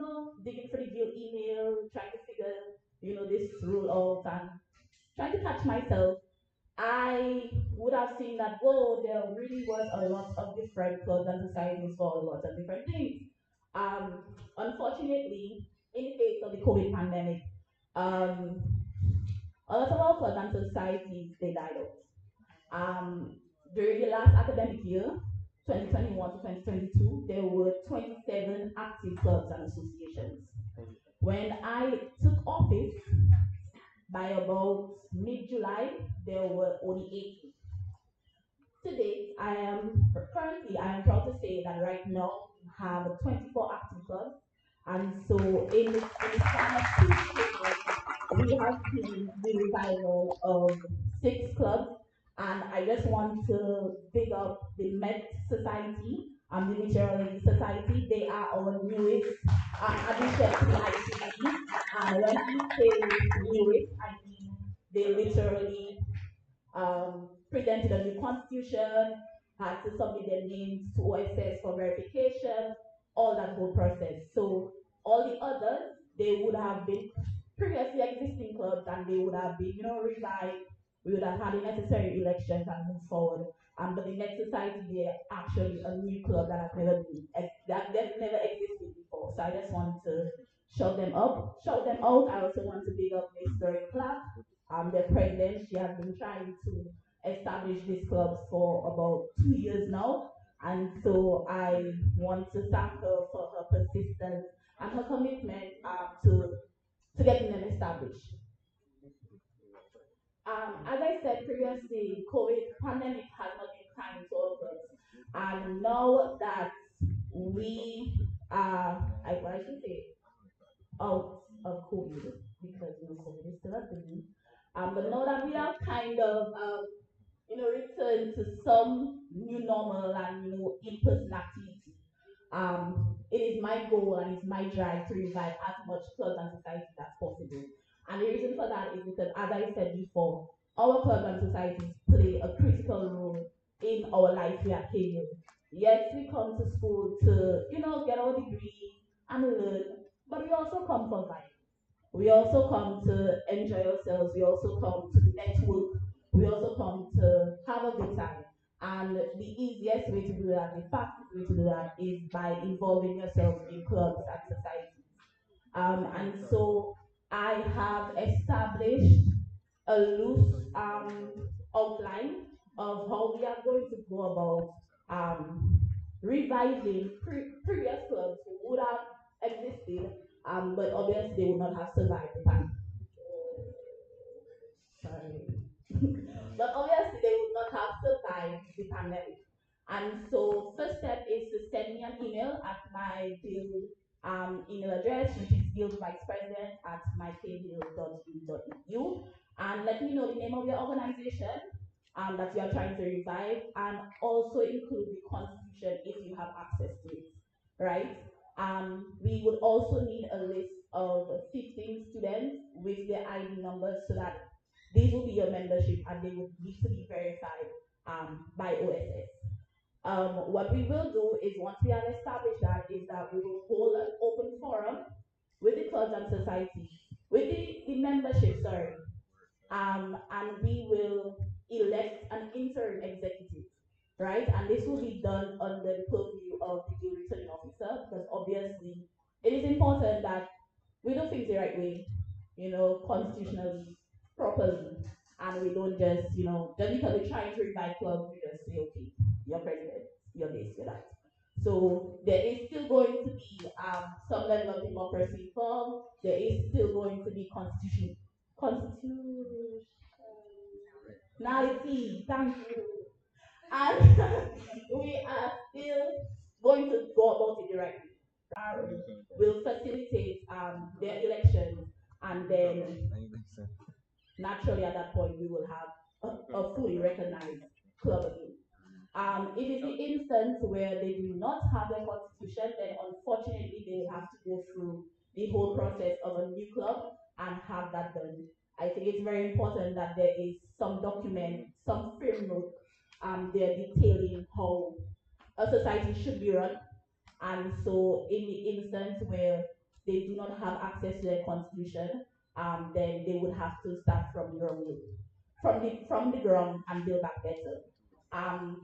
digging for the guild email, trying to figure, this rule out and trying to catch myself, I would have seen that, there really was a lot of different clubs and societies for a lot of different things. Unfortunately, in the face of the COVID pandemic, a lot of our clubs and societies, they died out. During the last academic year, 2021 to 2022, there were 27 active clubs and associations. When I took office, by about mid-July, there were only 80. Today, I am proud to say that right now we have 24 active clubs. And so in the span of 2 years, we have seen the revival of 6 clubs. And I just want to big up the Met Society and the Meteorology Society. They are our newest addition to the ICC. And when we say newest, I mean they literally presented a new constitution, had to submit their names to OSS for verification, all that whole process. So all the others, they would have been previously existing clubs and they would have been, revived. We would have had the necessary elections and move forward. But the Net Society, they're actually a new club that has never existed before. So I just want to shout them out. I also want to big up Mr. Clapp. their president. She has been trying to establish these clubs for about 2 years now. And so I want to thank her for her persistence and her commitment to getting them established. As I said previously, COVID pandemic has not been kind to all of us. And now that we are, I should say, out of COVID, because COVID is still a thing. But now that we have kind of return to some new normal and in-person activity, it is my goal and it's my drive to revive as much clubs and societies as possible. And the reason for that is because, as I said before, our clubs and societies play a critical role in our life here at KU. Yes, we come to school to, get our degree and learn, but we also come for life. We also come to enjoy ourselves. We also come to network. We also come to have a good time. And the easiest way to do that, the fastest way to do that, is by involving yourself in clubs and societies. And so I have established a loose outline of how we are going to go about reviving previous clubs who would have existed, but obviously they would not have survived the pandemic. Sorry. But obviously they would not have survived the pandemic. And so first step is to send me an email at my guild email address, which is guildvicepresident@mykguild.edu, and let me know the name of your organization that you are trying to revive, and also include the constitution if you have access to it, right? We would also need a list of 15 students with their ID numbers so that these will be your membership and they would need to be verified by OSS. What we will do is, once we have established that, is that we will hold an open forum with the clubs and society, with the membership, sorry, and we will elect an interim executive, right? And this will be done under the purview of the guild returning officer, because obviously it is important that we do things the right way, constitutionally, properly, and we don't just, just because we're trying to revive clubs, we just say, okay, you're president, you're this, you're that. So there is still going to be some level of democracy involved. There is still going to be constitutionality. Thank you. And we are still going to go about it the right way. Will facilitate their elections, and then naturally at that point we will have a fully recognized club again. If it's the instance where they do not have their constitution, then unfortunately they will have to go through the whole process of a new club and have that done. I think it's very important that there is some document, some framework there detailing how a society should be run. And so in the instance where they do not have access to their constitution, then they would have to start from the ground and build back better.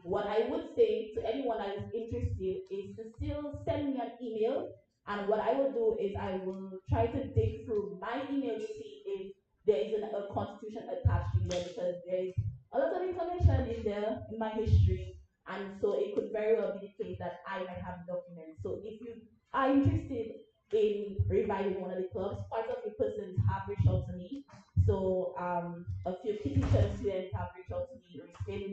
What I would say to anyone that is interested is to still send me an email, and what I will do is I will try to dig through my email to see if there is a constitution attached in there, because there is a lot of information in there in my history, and so it could very well be the case that I might have documents. So if you are interested in reviving one of the clubs, quite a few persons have reached out to me. So a few Kitchen students have reached out to me,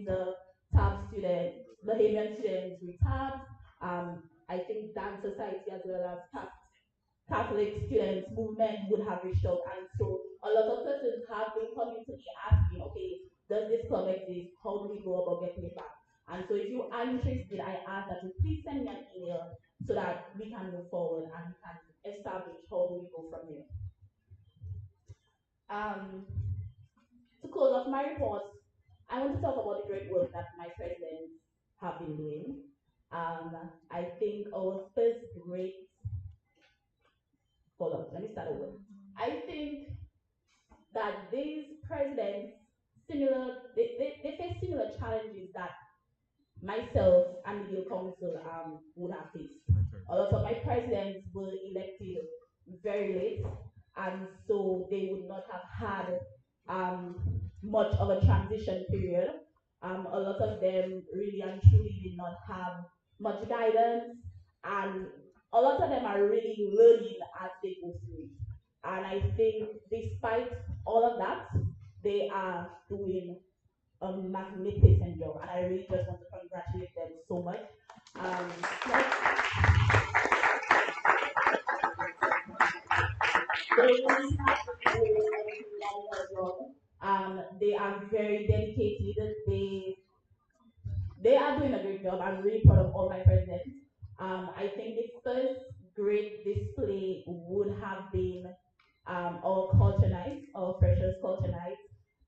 the TAB students, Bahamian students with TAB, I think Dance Society as well as Catholic students movement would have reached out, and so a lot of persons have been coming to me asking, okay, does this club exist? How do we go about getting it back? And so if you are interested, I ask that you please send me an email so that we can move forward and we can establish how do we go from here. To close off my report, I want to talk about the great work that my presidents have been doing. I think our first great, let me start over. I think that these presidents, they face similar challenges that myself and the Guild Council would have faced. A lot of my presidents were elected very late, and so they would not have had much of a transition period. A lot of them really and truly did not have much guidance, and a lot of them are really learning as they go through it. And I think despite all of that, they are doing a magnificent job, and I really just want to congratulate them so much. Um, they really have to do a phenomenal job. They are very dedicated. They are doing a great job. I'm really proud of all my presidents. I think the first great display would have been our culture night, our freshers culture night.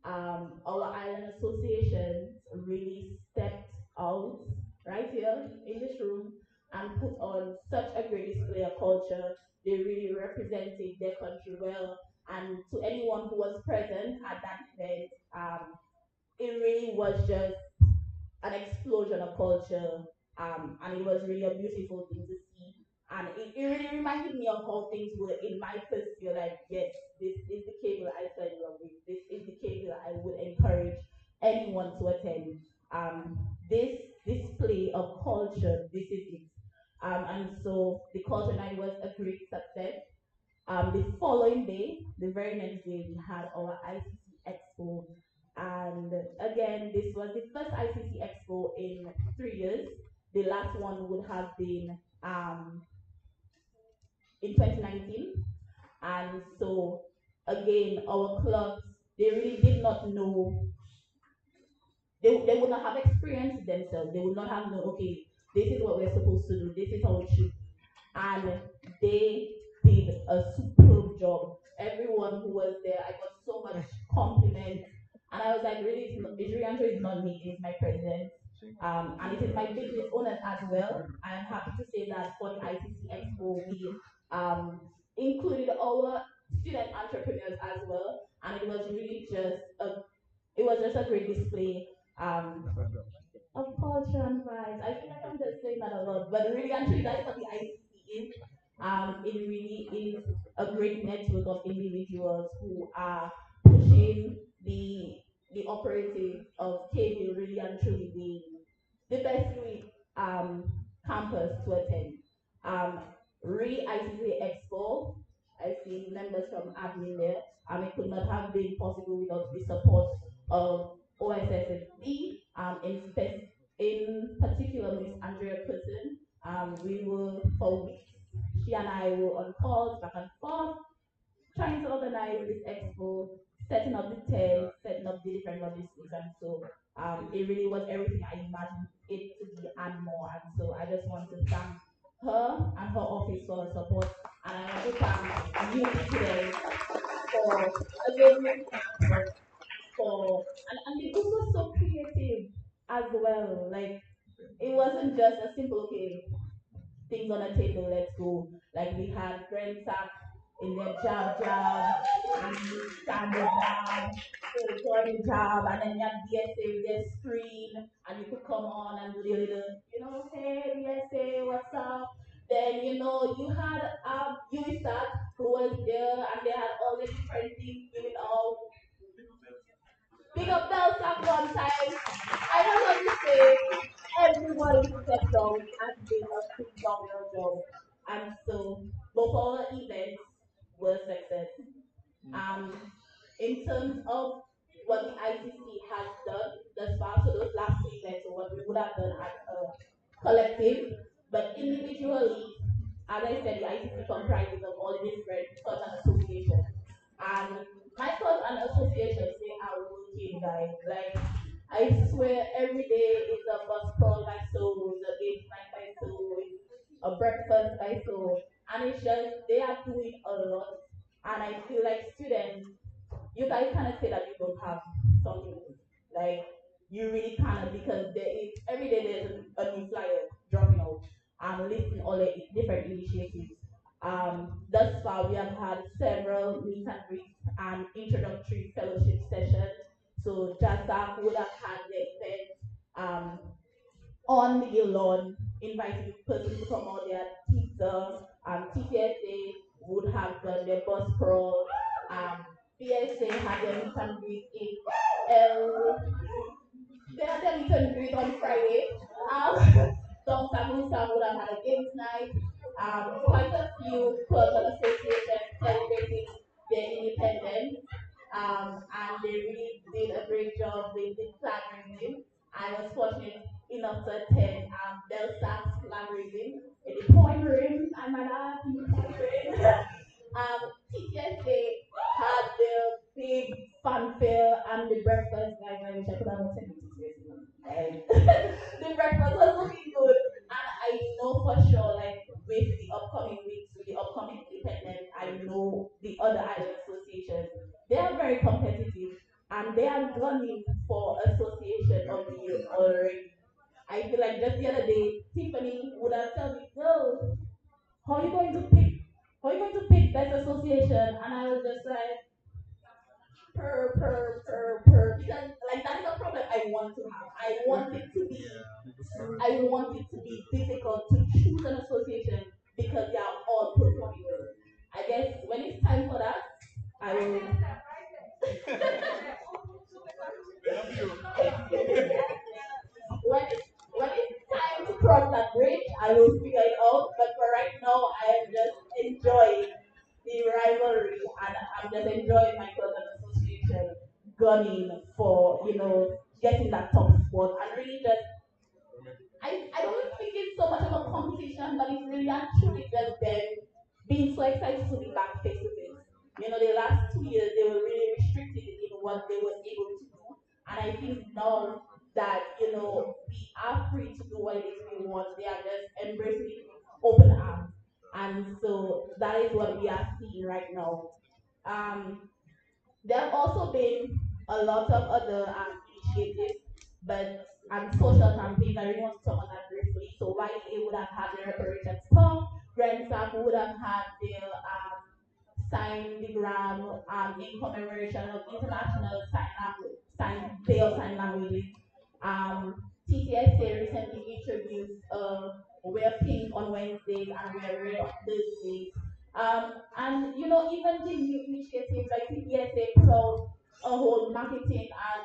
Our island associations really stepped out right here in this room and put on such a great display of culture. They really represented their country well. And to anyone who was present at that event, it really was just an explosion of culture, and it was really a beautiful thing to see. And it really reminded me of how things were in my first year. Like, yes, this is the cable I fell in love with. This is the cable I would encourage anyone to attend. This display of culture, this is it. And so the culture night was a great success. The following day, the very next day, we had our ICC Expo. And again, this was the first ICC Expo in 3 years. The last one would have been in 2019. And so, again, our clubs, they really did not know, they would not have experienced themselves. They would not have known, okay, this is what we're supposed to do, this is how it should, and they did a superb job. Everyone who was there, I got so much compliment, and I was like, really, it's really Andrew is not me, it's my president. And it is my business owners as well. I'm happy to say that for the ICC Expo, we included our student entrepreneurs as well, and it was really just a great display of culture and vibes. I feel like I'm just saying that a lot, but really and truly, that's what the ICC is. It really is a great network of individuals who are pushing the operative of KB really and truly being the best campus to attend. Um, ICC Expo, I see members from admin there. It could not have been possible without the support of OSSFB, in particular Miss Andrea Person. We were for weeks. She and I were on calls back and forth, trying to organize this expo, setting up the tent, setting up the different logistics, and so it really was everything I imagined it to be and more. And so I just want to thank her and her office for her support, and I want to thank you today for again for and the book was so creative as well. Like, it wasn't just a simple okay things on the table, let's go. Like, we had friends up in their job, and you stand the job, so join the job, and then you have DSA with their screen, and you could come on and do the little, hey, DSA, what's up? Then, you had USAT who was there, and they had all the different things giving out. Big up Belsac one time. I don't know to say everybody stepped out and did a phenomenal job. And so both our events were success. Um, in terms of what the ICC has done thus far, so those last two events are what we would have done as a collective, but individually, as I said, the ICC comprises of all the different clubs and associations. And my clubs and associations, they are working, guys. Like, I swear, every day is a bus crawl by soul, is a date night by soul, is a breakfast by soul. And it's just, they are doing a lot. And I feel like students, you guys kind of say that you don't have something to do. Like, you really kind of, because there is, every day there's a new flyer dropping out and listing all the different initiatives. Thus far, we have had several meet and greet and introductory fellowship sessions. So JASDAC would have had the event on the lawn, inviting persons to come out there, teacher, TPSA would have done their bus crawl, BSA had their meet and greet in L. They had their meet and greet on Friday. Some Samusa would have had a games night. Quite a few clubs and associations celebrating their independence. And they really did a great job. They did flag raising. I was fortunate enough to attend Del Sac's flag raising in the point room. I might add in the point room. TTSA had their big fanfare and the breakfast, guys. I wish I could have attended TTSA. The breakfast was looking good, and I know for sure, like with the upcoming weeks, with the upcoming independence, I know the other island associations, they are very competitive, and they are gunning for association of the year already. I feel like just the other day, Tiffany would have told me, "Girl, how are you going to pick? How are you going to pick best association?" And I was just like, per, because like that is a problem I want to have. I want it to be difficult to choose an association because they are all performing well. I guess when it's time for that, I will. When it's time to cross that bridge, I will figure it out. But for right now, I am just enjoying the rivalry, and I'm just enjoying my club and association gunning for getting that top spot and really just I don't think it's so much of a competition, but it's really actually just them being so excited to be back face to face. The last 2 years they were really restricted in what they were able to do, and I think now that we are free to do what it is we want, they are just embracing it with open arms, and so that is what we are seeing right now. Um, there have also been a lot of other initiatives, but social campaigns. I really want to talk on that briefly. So YA would have had their Operation Storm, Grand Staff would have had their sign the gram in commemoration of International Day of Sign Language. TTSA recently introduced Wear Pink on Wednesdays and Wear Red on Thursdays. And even the new initiatives like TTSA Pro, a whole marketing and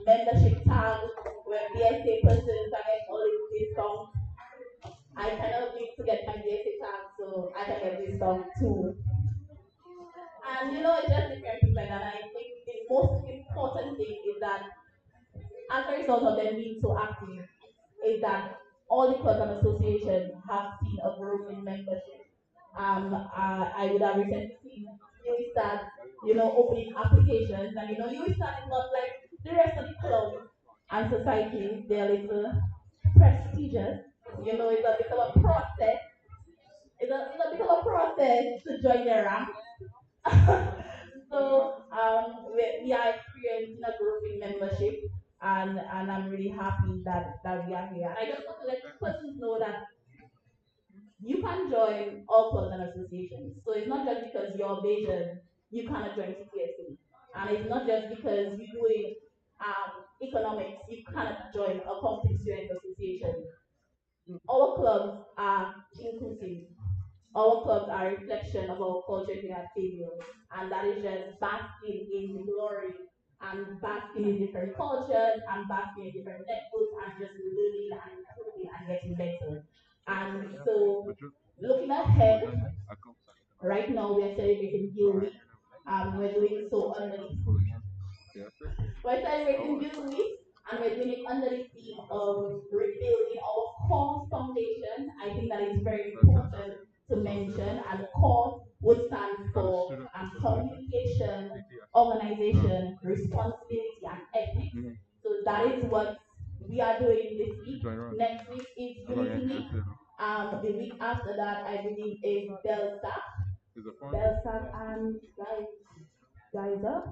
membership tag where BSA persons are getting all this discount. I cannot wait to get my BSA tag so I can get discount too. And it's just different things like that. I think the most important thing is that as a result of them being so active, is that all the clubs and associations have seen a growth in membership. I would have recently seen you start, opening applications, and you start is not like the rest of the clubs and societies. They're a little prestigious. It's a bit of a process. It's a bit of a process to join their ranks. So we are experiencing a growth in membership, and I'm really happy that we are here. And I just want to let persons know that you can join all clubs and associations. So it's not just because you're Bayesian, you cannot join TTSA. And it's not just because you're doing economics, you cannot join a complete student association. Our clubs are inclusive. Our clubs are a reflection of our culture here at Fabian, and that is just basking in the glory and basking in different cultures and basking in different networks and just learning and improving and getting better. And so, looking ahead, right now we are celebrating Gill Week. We're doing so under we're celebrating Gill Week, and we're doing it under the theme of rebuilding our core foundation. I think that is very important to mention, and core would stand for communication, organization, responsibility, and ethics. So that is what we are doing this week. Next week is Unity Week. The week after that, I believe, is Belsac. Belsac and Geyser.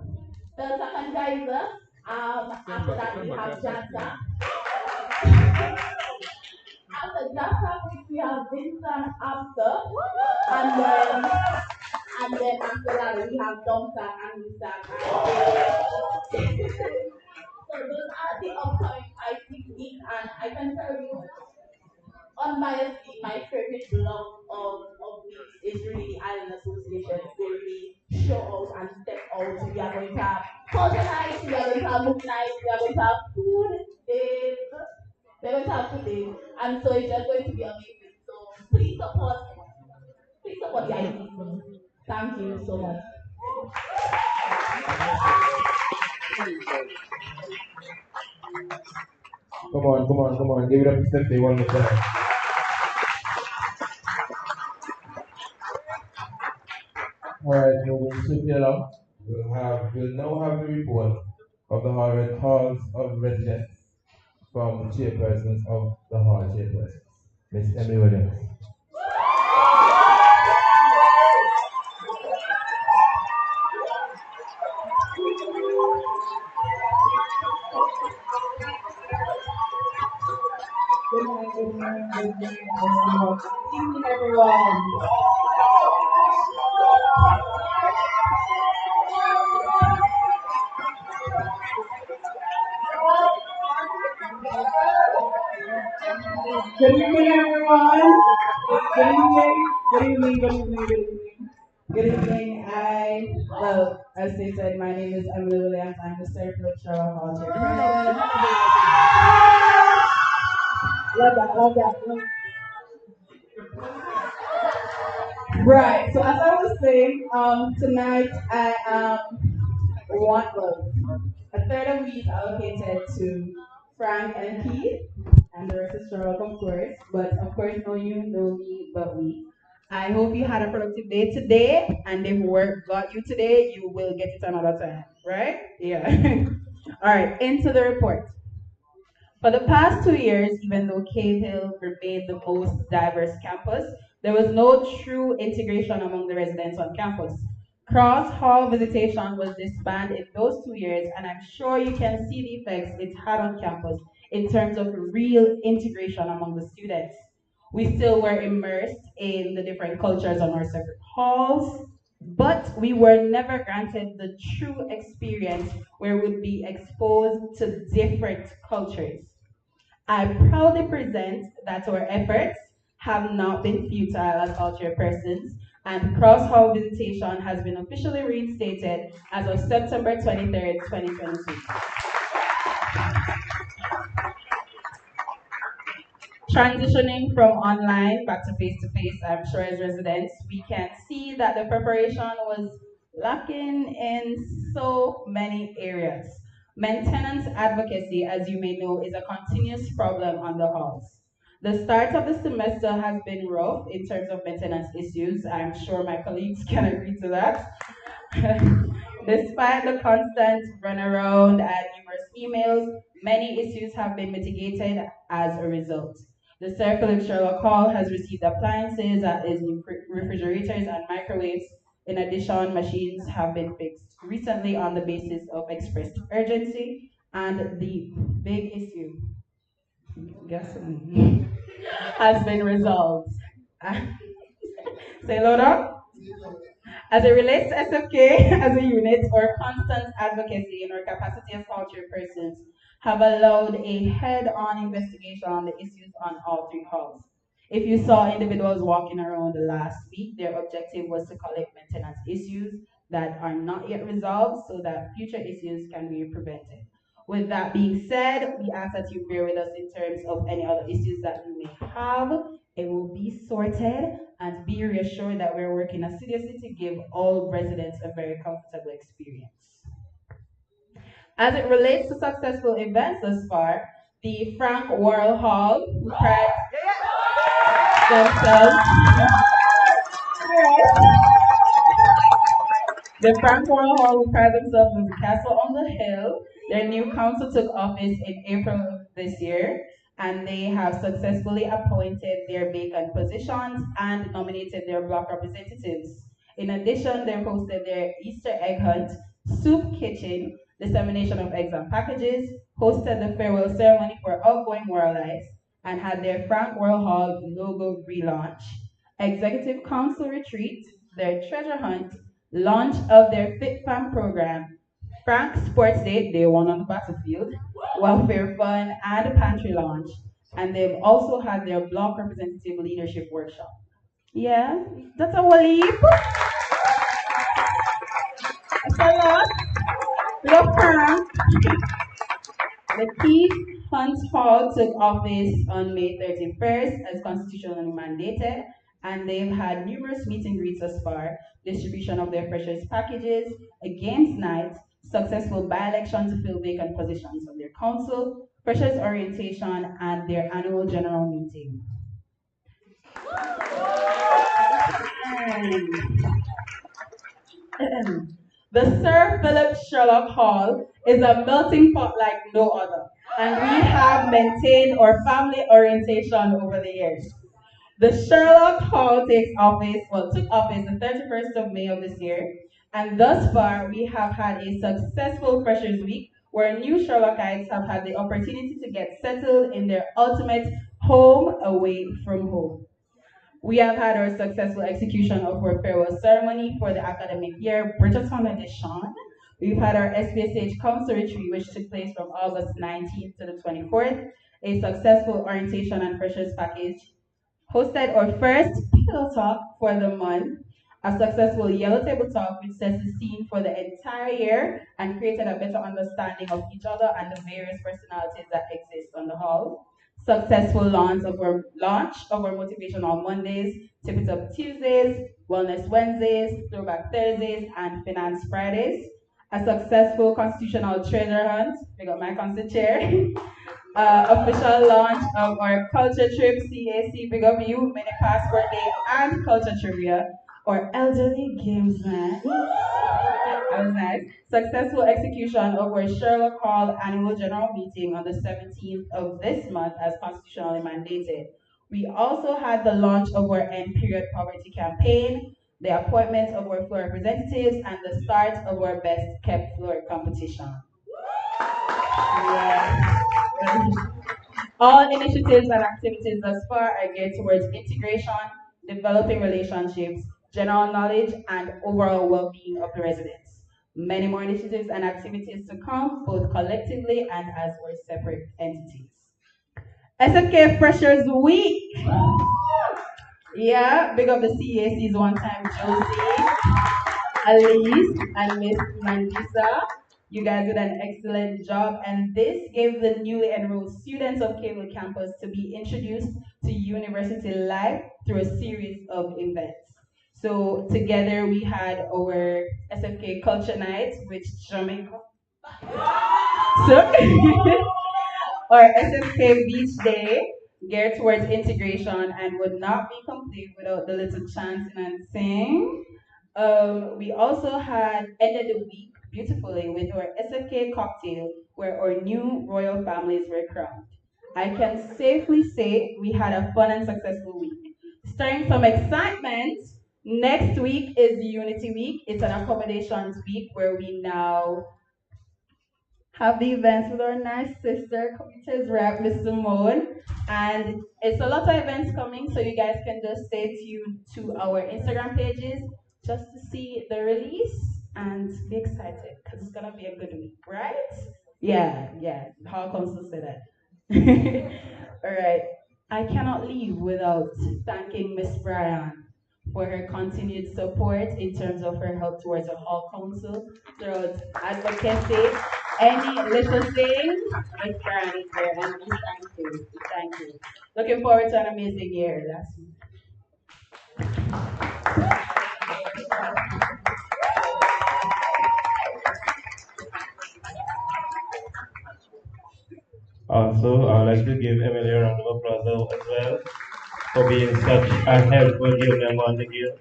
Belsac and Geyser. After that, we have Jasa. After Jasa, we have Vincent after. And then after that, we have Domsac and Misak. So those are the upcoming 5 weeks, and I can tell you, unbiasedly, my favorite block of weeks is really the Island Association. They really show out and step out. We are going to have culture nights, we are going to have movie nights, we are going to have food days, we are going to have food days, and so it's just going to be amazing. So please support the IEC. Thank you so much. Come on. Give it up to Stephanie one more time. Alright, moving swiftly along. We'll now have the report of the halls of residence from the chairpersons of the hall chairpersons. Miss Emily Williams. Good evening, everyone. Good evening, everyone. Good evening. Good evening. Good evening. Good evening. Good evening. As they said, my name is Emily Williams. I'm the Fairfield Sherlock Hall Chairperson. Love that. Love that. Right. So as I was saying, tonight I am a third of me is allocated to Frank and Keith, and the rest is Sherlock, of course. But of course, no you, no me, but we. I hope you had a productive day today, and if work got you today, you will get it another time, right? Yeah. All right, into the report. For the past 2 years, even though Cave Hill remained the most diverse campus, there was no true integration among the residents on campus. Cross-hall visitation was disbanded in those 2 years, and I'm sure you can see the effects it had on campus in terms of real integration among the students. We still were immersed in the different cultures on our separate halls, but we were never granted the true experience where we would be exposed to different cultures. I proudly present that our efforts have not been futile as culture persons, and cross-hall visitation has been officially reinstated as of September 23rd, 2022. Transitioning from online back to face-to-face, I'm sure as residents, we can see that the preparation was lacking in so many areas. Maintenance advocacy, as you may know, is a continuous problem on the halls. The start of the semester has been rough in terms of maintenance issues. I'm sure my colleagues can agree to that. Despite the constant runaround and numerous emails, many issues have been mitigated as a result. The Circle in Sherlock Hall has received appliances, as new refrigerators and microwaves. In addition, machines have been fixed recently on the basis of expressed urgency, and the big issue, has been resolved. Say louder. As it relates to SFK as a unit, our constant advocacy and our capacity as culture persons have allowed a head-on investigation on the issues on all three halls. If you saw individuals walking around last week, their objective was to collect maintenance issues that are not yet resolved so that future issues can be prevented. With that being said, we ask that you bear with us in terms of any other issues that we may have. It will be sorted, and be reassured that we're working assiduously to give all residents a very comfortable experience. As it relates to successful events thus far, the Frank Worrell Hall, who prides themselves, the Frank Worrell Hall, who prides themselves as the castle on the hill. Their new council took office in April of this year, and they have successfully appointed their vacant positions and nominated their block representatives. In addition, they hosted their Easter egg hunt, soup kitchen, dissemination of eggs and packages, hosted the farewell ceremony for outgoing Worrellites, and had their Frank Worrell Hall logo relaunch, executive council retreat, their treasure hunt, launch of their Fit Fam program, Frank Sports Day one on the battlefield, welfare fund, and pantry launch. And they've also had their block representative leadership workshop. Yeah, that's a whole heap. Sherlock, look, Frank. The Keith Hunt Hall took office on May 31st as constitutionally mandated, and they've had numerous meet and greets thus far, distribution of their freshers packages, a games night, successful by-election to fill vacant positions on their council, freshers orientation, and their annual general meeting. The Sir Philip Sherlock Hall is a melting pot like no other, and we have maintained our family orientation over the years. The Sherlock Hall took office the 31st of May of this year, and thus far we have had a successful Freshers Week where new Sherlockites have had the opportunity to get settled in their ultimate home away from home. We have had our successful execution of our farewell ceremony for the academic year, Bridgerton edition. We've had our SPSH Council Retreat, which took place from August 19th to the 24th, a successful orientation and freshers package, hosted our first pillow talk for the month, a successful yellow table talk which sets the scene for the entire year and created a better understanding of each other and the various personalities that exist on the hall. Successful launch of our Motivational Mondays, Tip It Up Tuesdays, Wellness Wednesdays, Throwback Thursdays, and Finance Fridays. A successful constitutional treasure hunt, we got my council chair. Official launch of our culture trip, CAC, big up you, mini passport day, and culture trivia, or elderly games night. That was nice. Successful execution of our Sherlock Hall annual general meeting on the 17th of this month as constitutionally mandated. We also had the launch of our End Period Poverty campaign, the appointment of our floor representatives, and the start of our Best Kept Floor competition. Yeah. All initiatives and activities thus far are geared towards integration, developing relationships, general knowledge, and overall well-being of the residents. Many more initiatives and activities to come, both collectively and as our separate entities. SFK Freshers Week. Yeah, big up the CACs one time, Josie, Elise, and Miss Mandisa. You guys did an excellent job, and this gave the newly enrolled students of Cable Campus to be introduced to university life through a series of events. So together we had our SFK Culture Night, which Jamaica. So our SFK Beach Day, geared towards integration and would not be complete without the little chanting and sing. We also had ended the week beautifully with our SFK cocktail, where our new royal families were crowned. I can safely say we had a fun and successful week. Stirring some excitement, next week is Unity Week. It's an accommodations week where we now have the events with our nice sister, Committee's rep, Mr. Moon. And it's a lot of events coming, so you guys can just stay tuned to our Instagram pages just to see the release and be excited, because it's gonna be a good week, right? Yeah, Hall Council said that. All right, I cannot leave without thanking Miss Bryan for her continued support in terms of her help towards the Hall Council throughout advocacy. Any little thing, Miss Bryan is there, and thank you. Looking forward to an amazing year. Also, I would like to give Emily a round of applause as well for being such a helpful young member on the guild.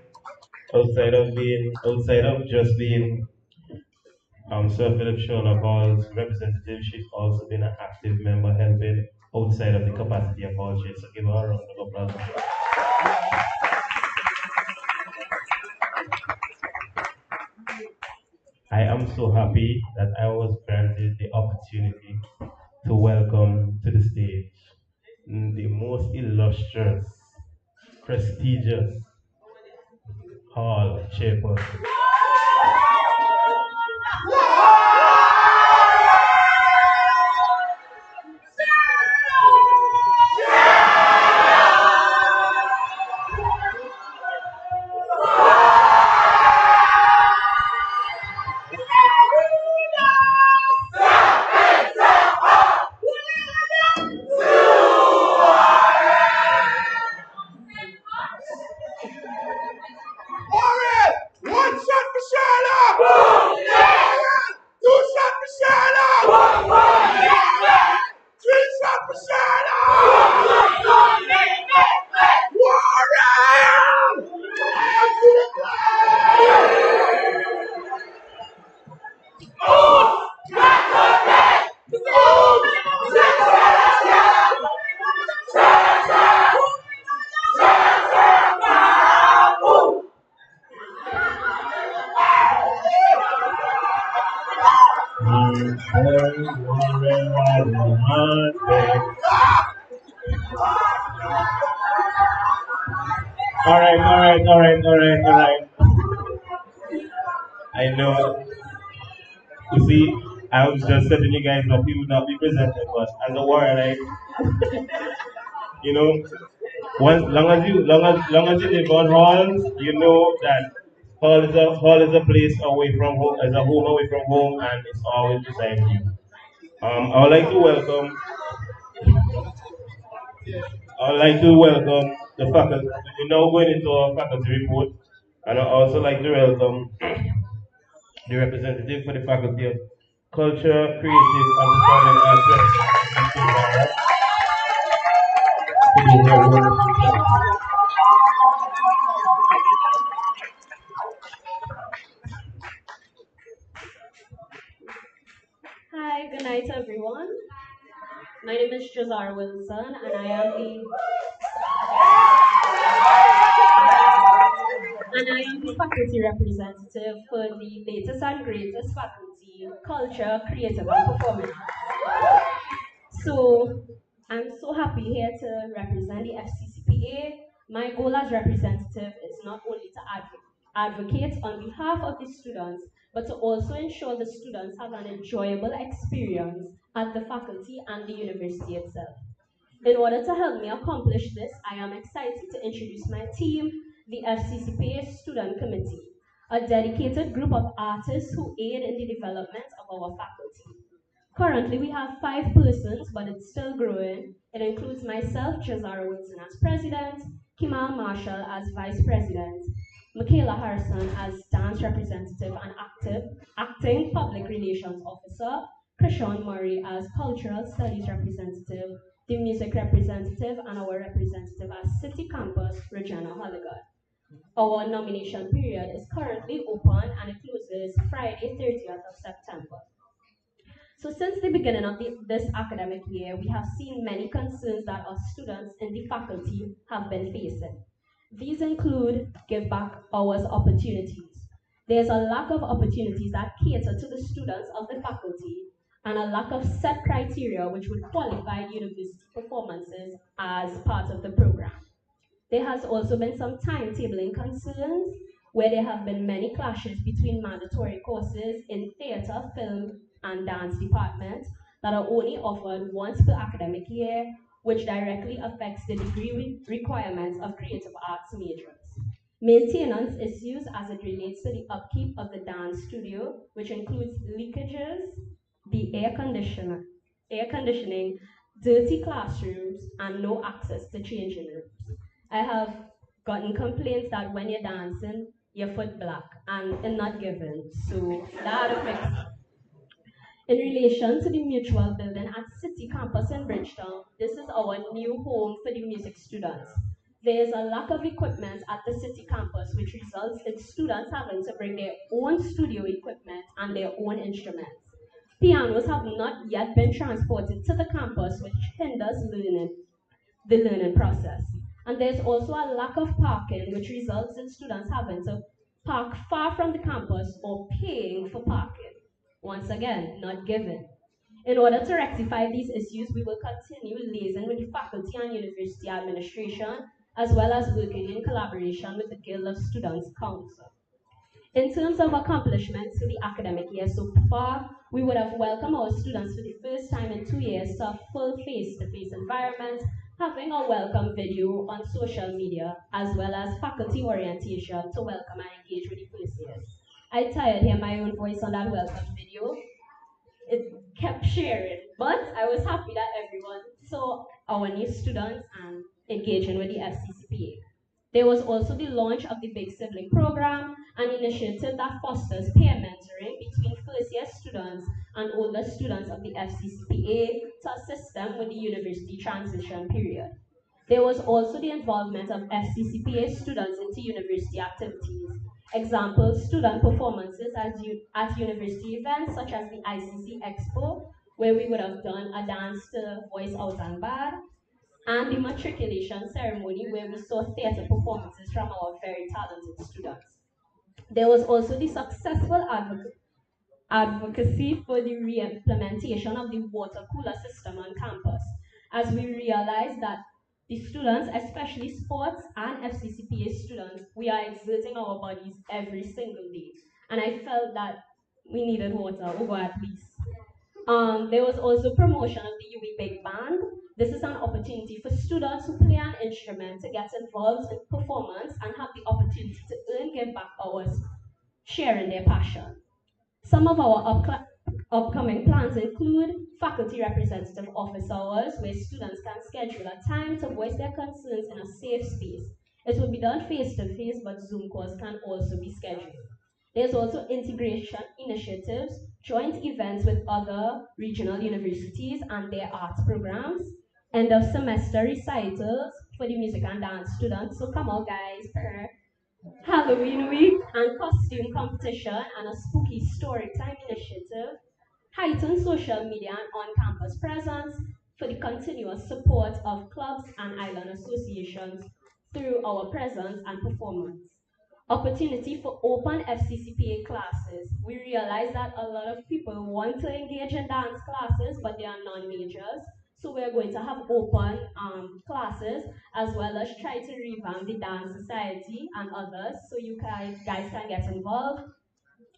Outside of just being Sir Philip Sherlock Hall's representative, she's also been an active member helping outside of the capacity of Hall Chair. So give her a round of applause. I am so happy that I was granted the opportunity to welcome to the stage the most illustrious, prestigious Hall chairperson. All right. I know. You see, I was just telling you guys that we would not be presented, but as a warrior, like, you know, once long as you live on halls, you know that hall is a place away from home, as a home away from home, and it's always beside you. I would like to welcome the faculty. We're now going into our faculty report, and I also like to welcome the representative for the Faculty of Culture, Creative, and Performing Arts, to be here wonderful. Hi, good night everyone. My name is Jazar Wilson and I am the faculty representative for the latest and greatest faculty, Culture, Creative and Performing Arts. So I'm so happy here to represent the FCCPA. My goal as representative is not only to advocate on behalf of the students, but to also ensure the students have an enjoyable experience at the faculty and the university itself. In order to help me accomplish this, I am excited to introduce my team, the FCCPA Student Committee, a dedicated group of artists who aid in the development of our faculty. Currently, we have 5 persons, but it's still growing. It includes myself, Jazara Wilson, as president, Kimal Marshall as vice president, Michaela Harrison as dance representative and acting public relations officer, Krishan Murray as cultural studies representative, the music representative, and our representative as City Campus, Regina Holligan. Our nomination period is currently open and it closes Friday, 30th of September. So since the beginning of this academic year, we have seen many concerns that our students in the faculty have been facing. These include give back hours opportunities. There's a lack of opportunities that cater to the students of the faculty and a lack of set criteria which would qualify university performances as part of the program. There has also been some timetabling concerns where there have been many clashes between mandatory courses in theatre, film, and dance departments that are only offered once per academic year, which directly affects the degree requirements of creative arts majors. Maintenance issues as it relates to the upkeep of the dance studio, which includes leakages, the air conditioning, dirty classrooms, and no access to changing rooms. I have gotten complaints that when you're dancing, your foot black and not given, so that affects. In relation to the mutual building at City Campus in Bridgetown, this is our new home for the music students. There is a lack of equipment at the City Campus, which results in students having to bring their own studio equipment and their own instruments. Pianos have not yet been transported to the campus, which hinders the learning process. And there's also a lack of parking, which results in students having to park far from the campus or paying for parking. Once again, not given. In order to rectify these issues, we will continue liaising with the faculty and university administration, as well as working in collaboration with the Guild of Students Council. In terms of accomplishments for the academic year so far, we would have welcomed our students for the first time in 2 years to a full face-to-face environment, having a welcome video on social media, as well as faculty orientation to welcome and engage with the first years. I tired hearing my own voice on that welcome video. It kept sharing, but I was happy that everyone saw our new students and engaging with the FCCPA. There was also the launch of the Big Sibling Program, an initiative that fosters peer mentoring between first-year students and older students of the FCCPA to assist them with the university transition period. There was also the involvement of FCCPA students into university activities. Examples, student performances at university events such as the ICC Expo, where we would have done a dance to Voice Out and Bad, and the matriculation ceremony where we saw theatre performances from our very talented students. There was also the successful advocacy for the re-implementation of the water cooler system on campus, as we realized that The students, especially sports and FCCPA students, we are exerting our bodies every single day. And I felt that we needed water over at least. There was also promotion of the UB Big Band. This is an opportunity for students who play an instrument to get involved in performance and have the opportunity to earn give back hours, sharing their passion. Some of our upcoming plans include faculty representative office hours, where students can schedule a time to voice their concerns in a safe space. It will be done face-to-face, but Zoom calls can also be scheduled. There's also integration initiatives, joint events with other regional universities and their arts programs, end of semester recitals for the music and dance students. So come on guys, Halloween week and costume competition and a spooky story time initiative, heightened social media and on-campus presence for the continuous support of clubs and island associations through our presence and performance. Opportunity for open FCCPA classes. We realize that a lot of people want to engage in dance classes, but they are non-majors. So we're going to have open classes, as well as try to revamp the dance society and others, so you guys can get involved.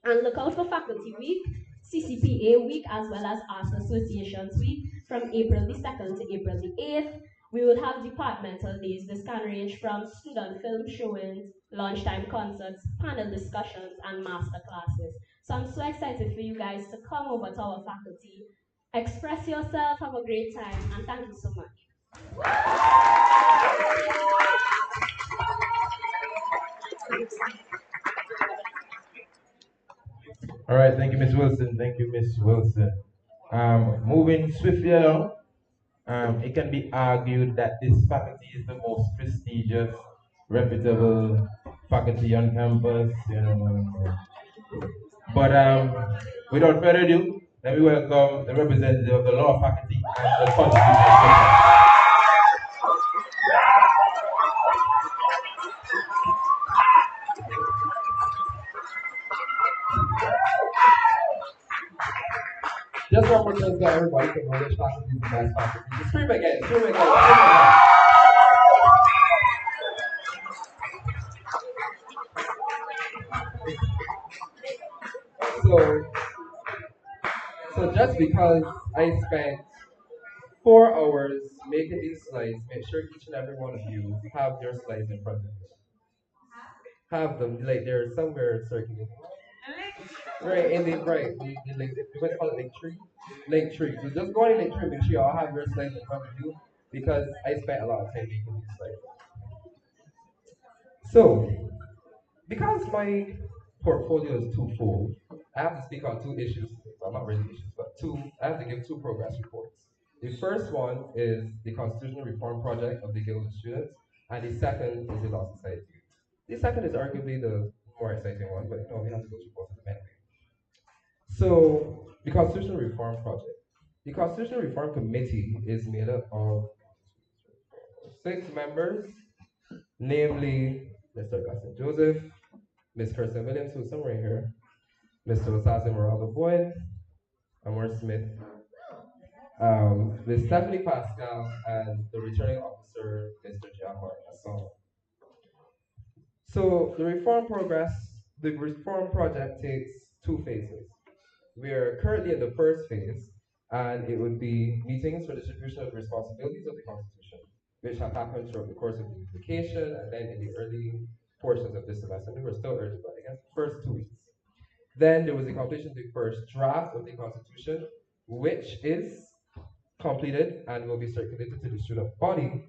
And look out for Faculty Week, CCPA Week, as well as Arts Associations Week from April the 2nd to April the 8th. We will have departmental days. This can range from student film showings, lunchtime concerts, panel discussions, and master classes. So I'm so excited for you guys to come over to our faculty, express yourself, have a great time, and thank you so much. All right, thank you, Miss Wilson. Thank you, Miss Wilson. Moving swiftly along, it can be argued that this faculty is the most prestigious, reputable faculty on campus. But without further ado, let me welcome the representative of the law faculty and the constitutional. Just one more time so everybody can know which faculty is the best faculty. Scream again, scream again, scream again. So just because I spent 4 hours making these slides, make sure each and every one of you have your slides in front of you. Have them, like they're somewhere circulating. Right, in the link, what they call it, link tree. So just go on link tree, make sure you all have your slides in front of you, because I spent a lot of time making these slides. So, because my portfolio is twofold, I have to speak on 2 issues. Well, not really issues, but 2. I have to give 2 progress reports. The first one is the Constitutional Reform Project of the Guild of Students, and the second is the Law Society. The second is arguably the more exciting one, but we have to go through both of them anyway. So, the Constitutional Reform Project. The Constitutional Reform Committee is made up of 6 members, namely Mr. Augustine Joseph, Ms. Kirsten Williams, who's somewhere here, Mr. Osaze Moraldo Boyd, Amor Smith, Ms. Stephanie Pascal, and the returning officer, Mr. Jafar Asson. So the reform project takes 2 phases. We are currently in the first phase, and it would be meetings for distribution of responsibilities of the Constitution, which have happened throughout the course of the application, and then in the early portions of this semester. We were still early, but I guess the first 2 weeks. Then there was the completion of the first draft of the Constitution, which is completed and will be circulated to the student body,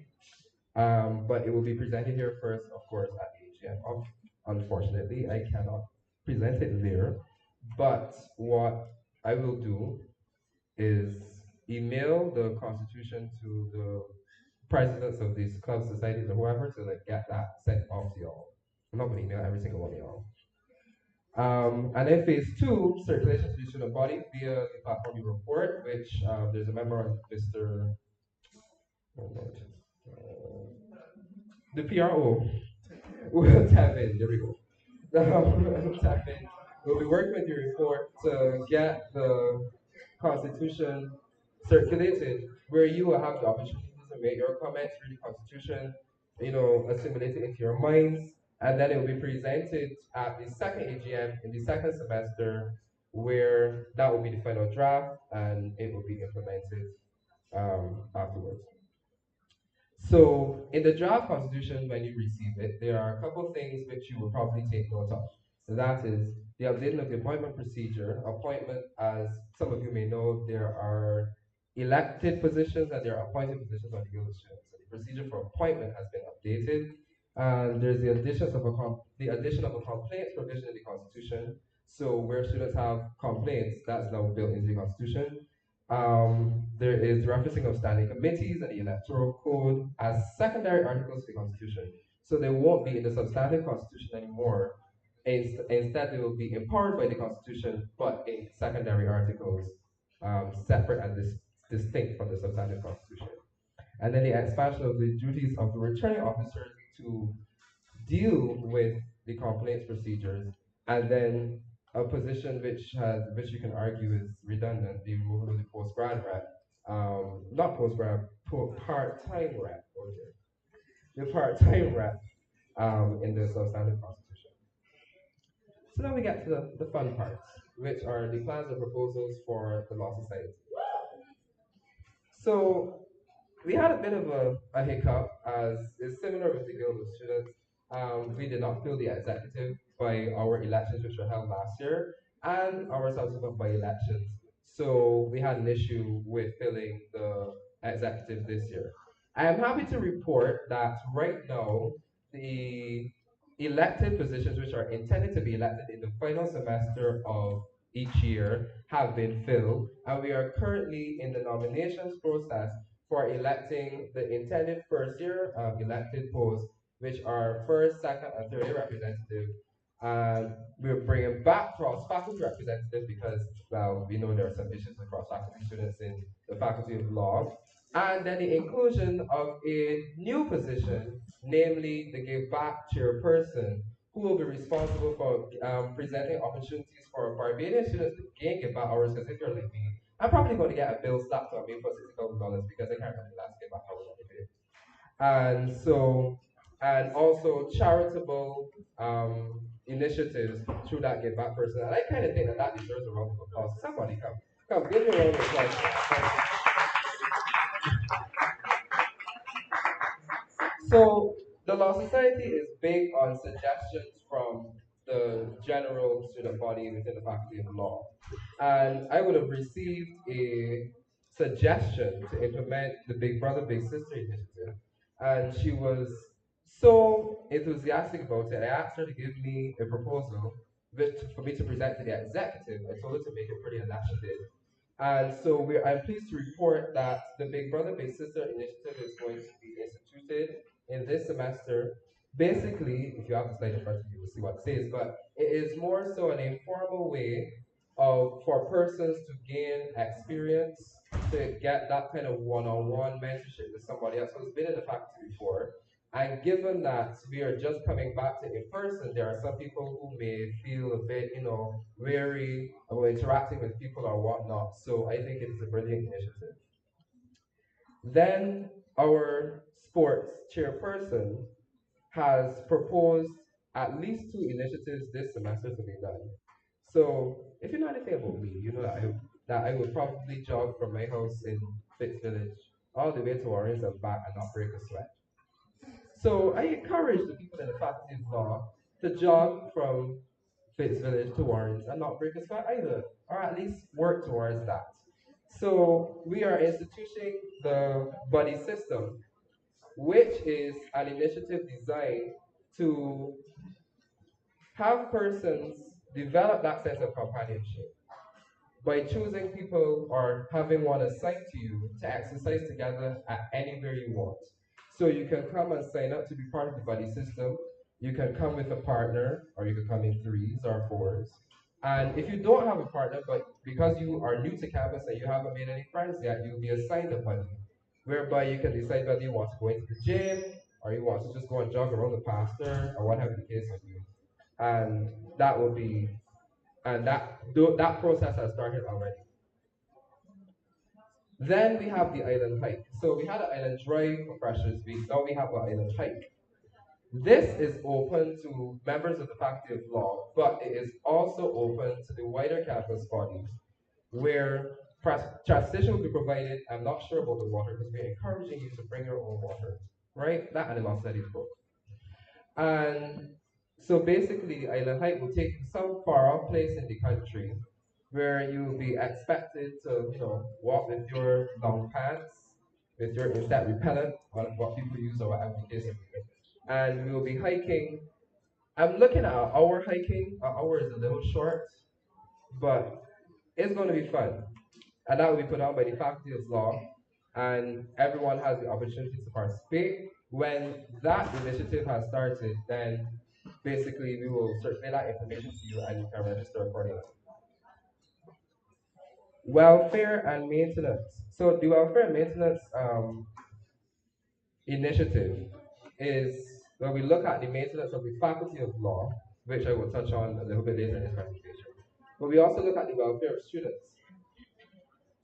but it will be presented here first, of course, at the AGM. Unfortunately, I cannot present it there, but what I will do is email the Constitution to the presidents of these clubs, societies, or whoever to get that sent off to y'all. I'm not going to email every single one of y'all. And then phase 2, circulation to the student body via the platform report, which there's a member on Mr. The PRO will tap in. There we go. Tap in. We'll be working with the report to get the Constitution circulated, where you will have the opportunity to to make your comments, read the Constitution, assimilate it into your minds, and then it will be presented at the second AGM in the second semester, where that will be the final draft, and it will be implemented afterwards. So in the draft constitution, when you receive it, there are a couple of things which you will probably take note of. So that is the updating of the appointment procedure. Appointment, as some of you may know, there are elected positions and there are appointed positions on the Guild of Students. So the procedure for appointment has been updated, and there's the addition of a complaints provision in the Constitution. So where students have complaints, that's now built into the Constitution. There is referencing of standing committees and the electoral code as secondary articles of the Constitution. So they won't be in the substantive Constitution anymore. Instead, they will be empowered by the Constitution, but in secondary articles, separate and distinct from the substantive Constitution. And then the expansion of the duties of the returning officers to deal with the complaints procedures, and then a position which you can argue is redundant, the removal of the post-grad rep, not post-grad, part-time rep, okay. The part-time rep in the substantive Constitution. So now we get to the fun parts, which are the plans and proposals for the Law Society. So we had a bit of a hiccup, as is similar with the Guild of Students. We did not fill the executive by our elections, which were held last year, and our subsequent by-elections. So we had an issue with filling the executive this year. I am happy to report that right now, the elected positions which are intended to be elected in the final semester of each year have been filled, and we are currently in the nominations process for electing the intended first year elected posts, which are first, second, and third year representative. And we're bringing back cross-faculty representative because, well, we know there are some issues with cross-faculty students in the Faculty of Law. And then the inclusion of a new position, namely the Give Back chairperson, who will be responsible for presenting opportunities for Barbadian students to gain Give Back hours, because if you're like me, I'm probably going to get a bill slapped on me for $60,000 because I can't remember the last Give Back hours I paid. And also charitable initiatives through that Give Back person. And I kind of think that deserves a round of applause. Somebody come, give me a round of applause. So the Law Society is big on suggestions from the general student body within the Faculty of Law. And I would have received a suggestion to implement the Big Brother, Big Sister initiative. And she was so enthusiastic about it. I asked her to give me a proposal for me to present to the executive. I told her to make it pretty, and that she did. And so I'm pleased to report that the Big Brother, Big Sister initiative is going to be instituted in this semester. Basically, if you have the slide in front of you, you'll see what it says, but it is more so an informal way for persons to gain experience, to get that kind of one-on-one mentorship with somebody else who's been in the faculty before. And given that we are just coming back to in person, there are some people who may feel a bit, wary about interacting with people or whatnot. So I think it's a brilliant initiative. Then our sports chairperson has proposed at least 2 initiatives this semester to be done. So if you know anything about me, you know that I would probably jog from my house in Fitz Village all the way to Orange and back and not break a sweat. So I encourage the people in the Faculty of Law to jog from Fitz Village to Orange and not break a sweat either, or at least work towards that. So we are instituting the buddy system, which is an initiative designed to have persons develop that sense of companionship by choosing people or having one assigned to you to exercise together at anywhere you want. So you can come and sign up to be part of the buddy system. You can come with a partner, or you can come in 3s or 4s. And if you don't have a partner, but because you are new to campus and you haven't made any friends yet, you'll be assigned a buddy, whereby you can decide whether you want to go into the gym, or you want to just go and jog around the pastor, or whatever the case may be. And that will be, and that process has started already. Then we have the island hike. So we had an island drive for Freshers Week. Now we have an island hike. This is open to members of the Faculty of Law, but it is also open to the wider campus body, where transportation will be provided. I'm not sure about the water because we're encouraging you to bring your own water, right? That and the law studies book. And so basically, the island hike will take you some far off place in the country where you will be expected to, walk with your long pants, with your insect repellent, or what people use or whatever it is. And we will be hiking. I'm looking at an hour hiking. An hour is a little short, but it's going to be fun. And that will be put on by the Faculty of Law, and everyone has the opportunity to participate. When that initiative has started, then basically we will circulate that information to you and you can register accordingly. Welfare and maintenance. So the welfare and maintenance initiative is when we look at the maintenance of the Faculty of Law, which I will touch on a little bit later in this presentation. But we also look at the welfare of students.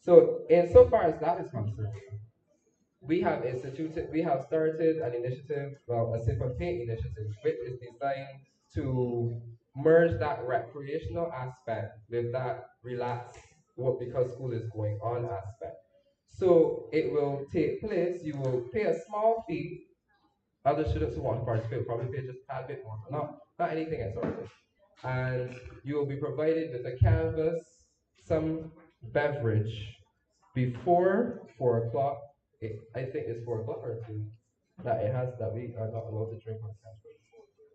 So insofar as that is concerned, we have started an initiative, a Simple Pay initiative, which is designed to merge that recreational aspect with that relaxed, because school is going on aspect. So it will take place, you will pay a small fee. Other students who want to participate will probably pay just a bit more, not anything exorbitant. And you will be provided with a canvas, some beverage before 4 o'clock. I think it's 4 o'clock or 2 that it has that we are not allowed to drink on campus.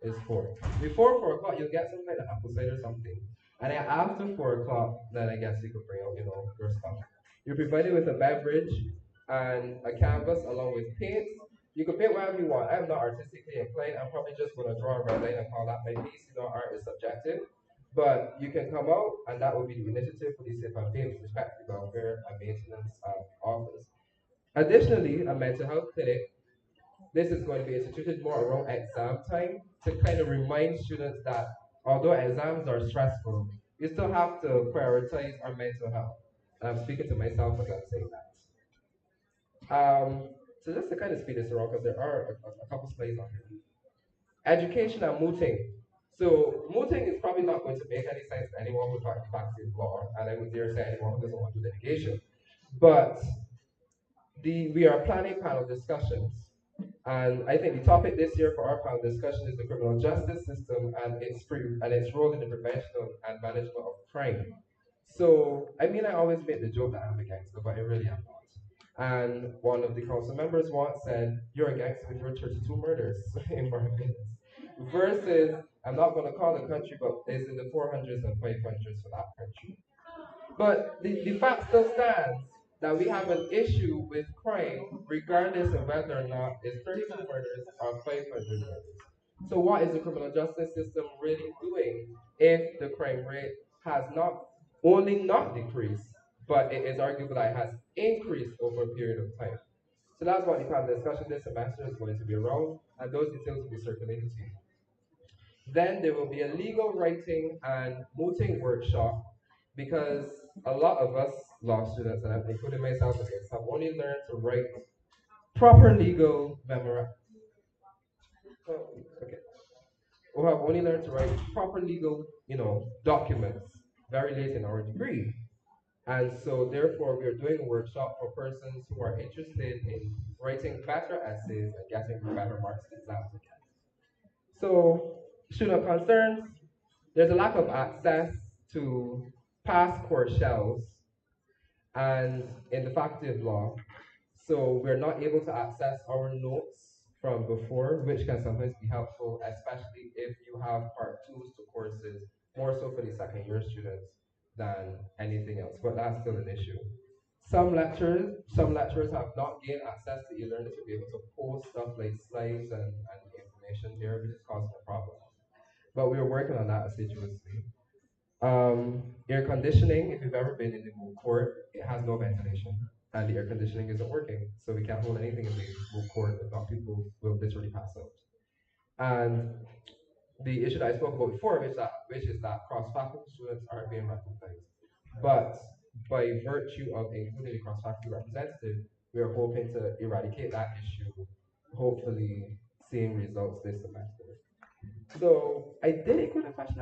It's 4. Before 4 o'clock, you'll get some kind of apple cider or something. And then after 4 o'clock, then I guess you could bring out, your stuff. You're provided with a beverage and a canvas along with paint. You can paint whatever you want. I'm not artistically inclined. I'm probably just going to draw a red line and call that my piece. Art is subjective. But you can come out, and that will be the initiative for the Simple Pay with respect to welfare and maintenance office. Additionally, a mental health clinic. This is going to be instituted more around exam time to kind of remind students that although exams are stressful, you still have to prioritize our mental health. I'm speaking to myself as I'm saying that. So just to kind of speed this around, because there are a couple slides on here. Education and mooting. So mooting is probably not going to make any sense to anyone who's not in faculty of law, and I would dare say anyone who doesn't want to do litigation. But we are planning panel discussions, and I think the topic this year for our panel discussion is the criminal justice system and its role in the prevention and management of crime. So I always make the joke that I'm a gangster, but I really am not. And one of the council members once said, "You're a gangster with your 32 murders in Barbados." Versus, I'm not going to call the country, but it's in the 400s and 500s for that country. But the fact still stands that we have an issue with crime, regardless of whether or not it's 32 murders or 500 murders. So what is the criminal justice system really doing if the crime rate has not only not decreased, but it is arguable that it has increased over a period of time? So that's what the panel discussion this semester is going to be around, and those details will be circulated to you. Then there will be a legal writing and mooting workshop, because a lot of us law students, and I'm including myself in this, have only learned to write proper legal memoranda. We have only learned to write proper legal, documents very late in our degree. And so therefore we are doing a workshop for persons who are interested in writing better essays and getting better marks in exams again. So student concerns, there's a lack of access to past core shells and in the Faculty of Law. So we're not able to access our notes from before, which can sometimes be helpful, especially if you have part 2s to courses, more so for the second year students than anything else, but that's still an issue. Some lecturers have not gained access to e-learning to be able to post stuff like slides and information there, which is causing a problem. But we are working on that assiduously. Air conditioning, if you've ever been in the moot court, it has no ventilation, and the air conditioning isn't working, so we can't hold anything in the moot court, if not people will literally pass out. And the issue that I spoke about before, which is that cross-faculty students aren't being recognized. But by virtue of including a cross-faculty representative, we are hoping to eradicate that issue, hopefully seeing results this semester. So I did include a question.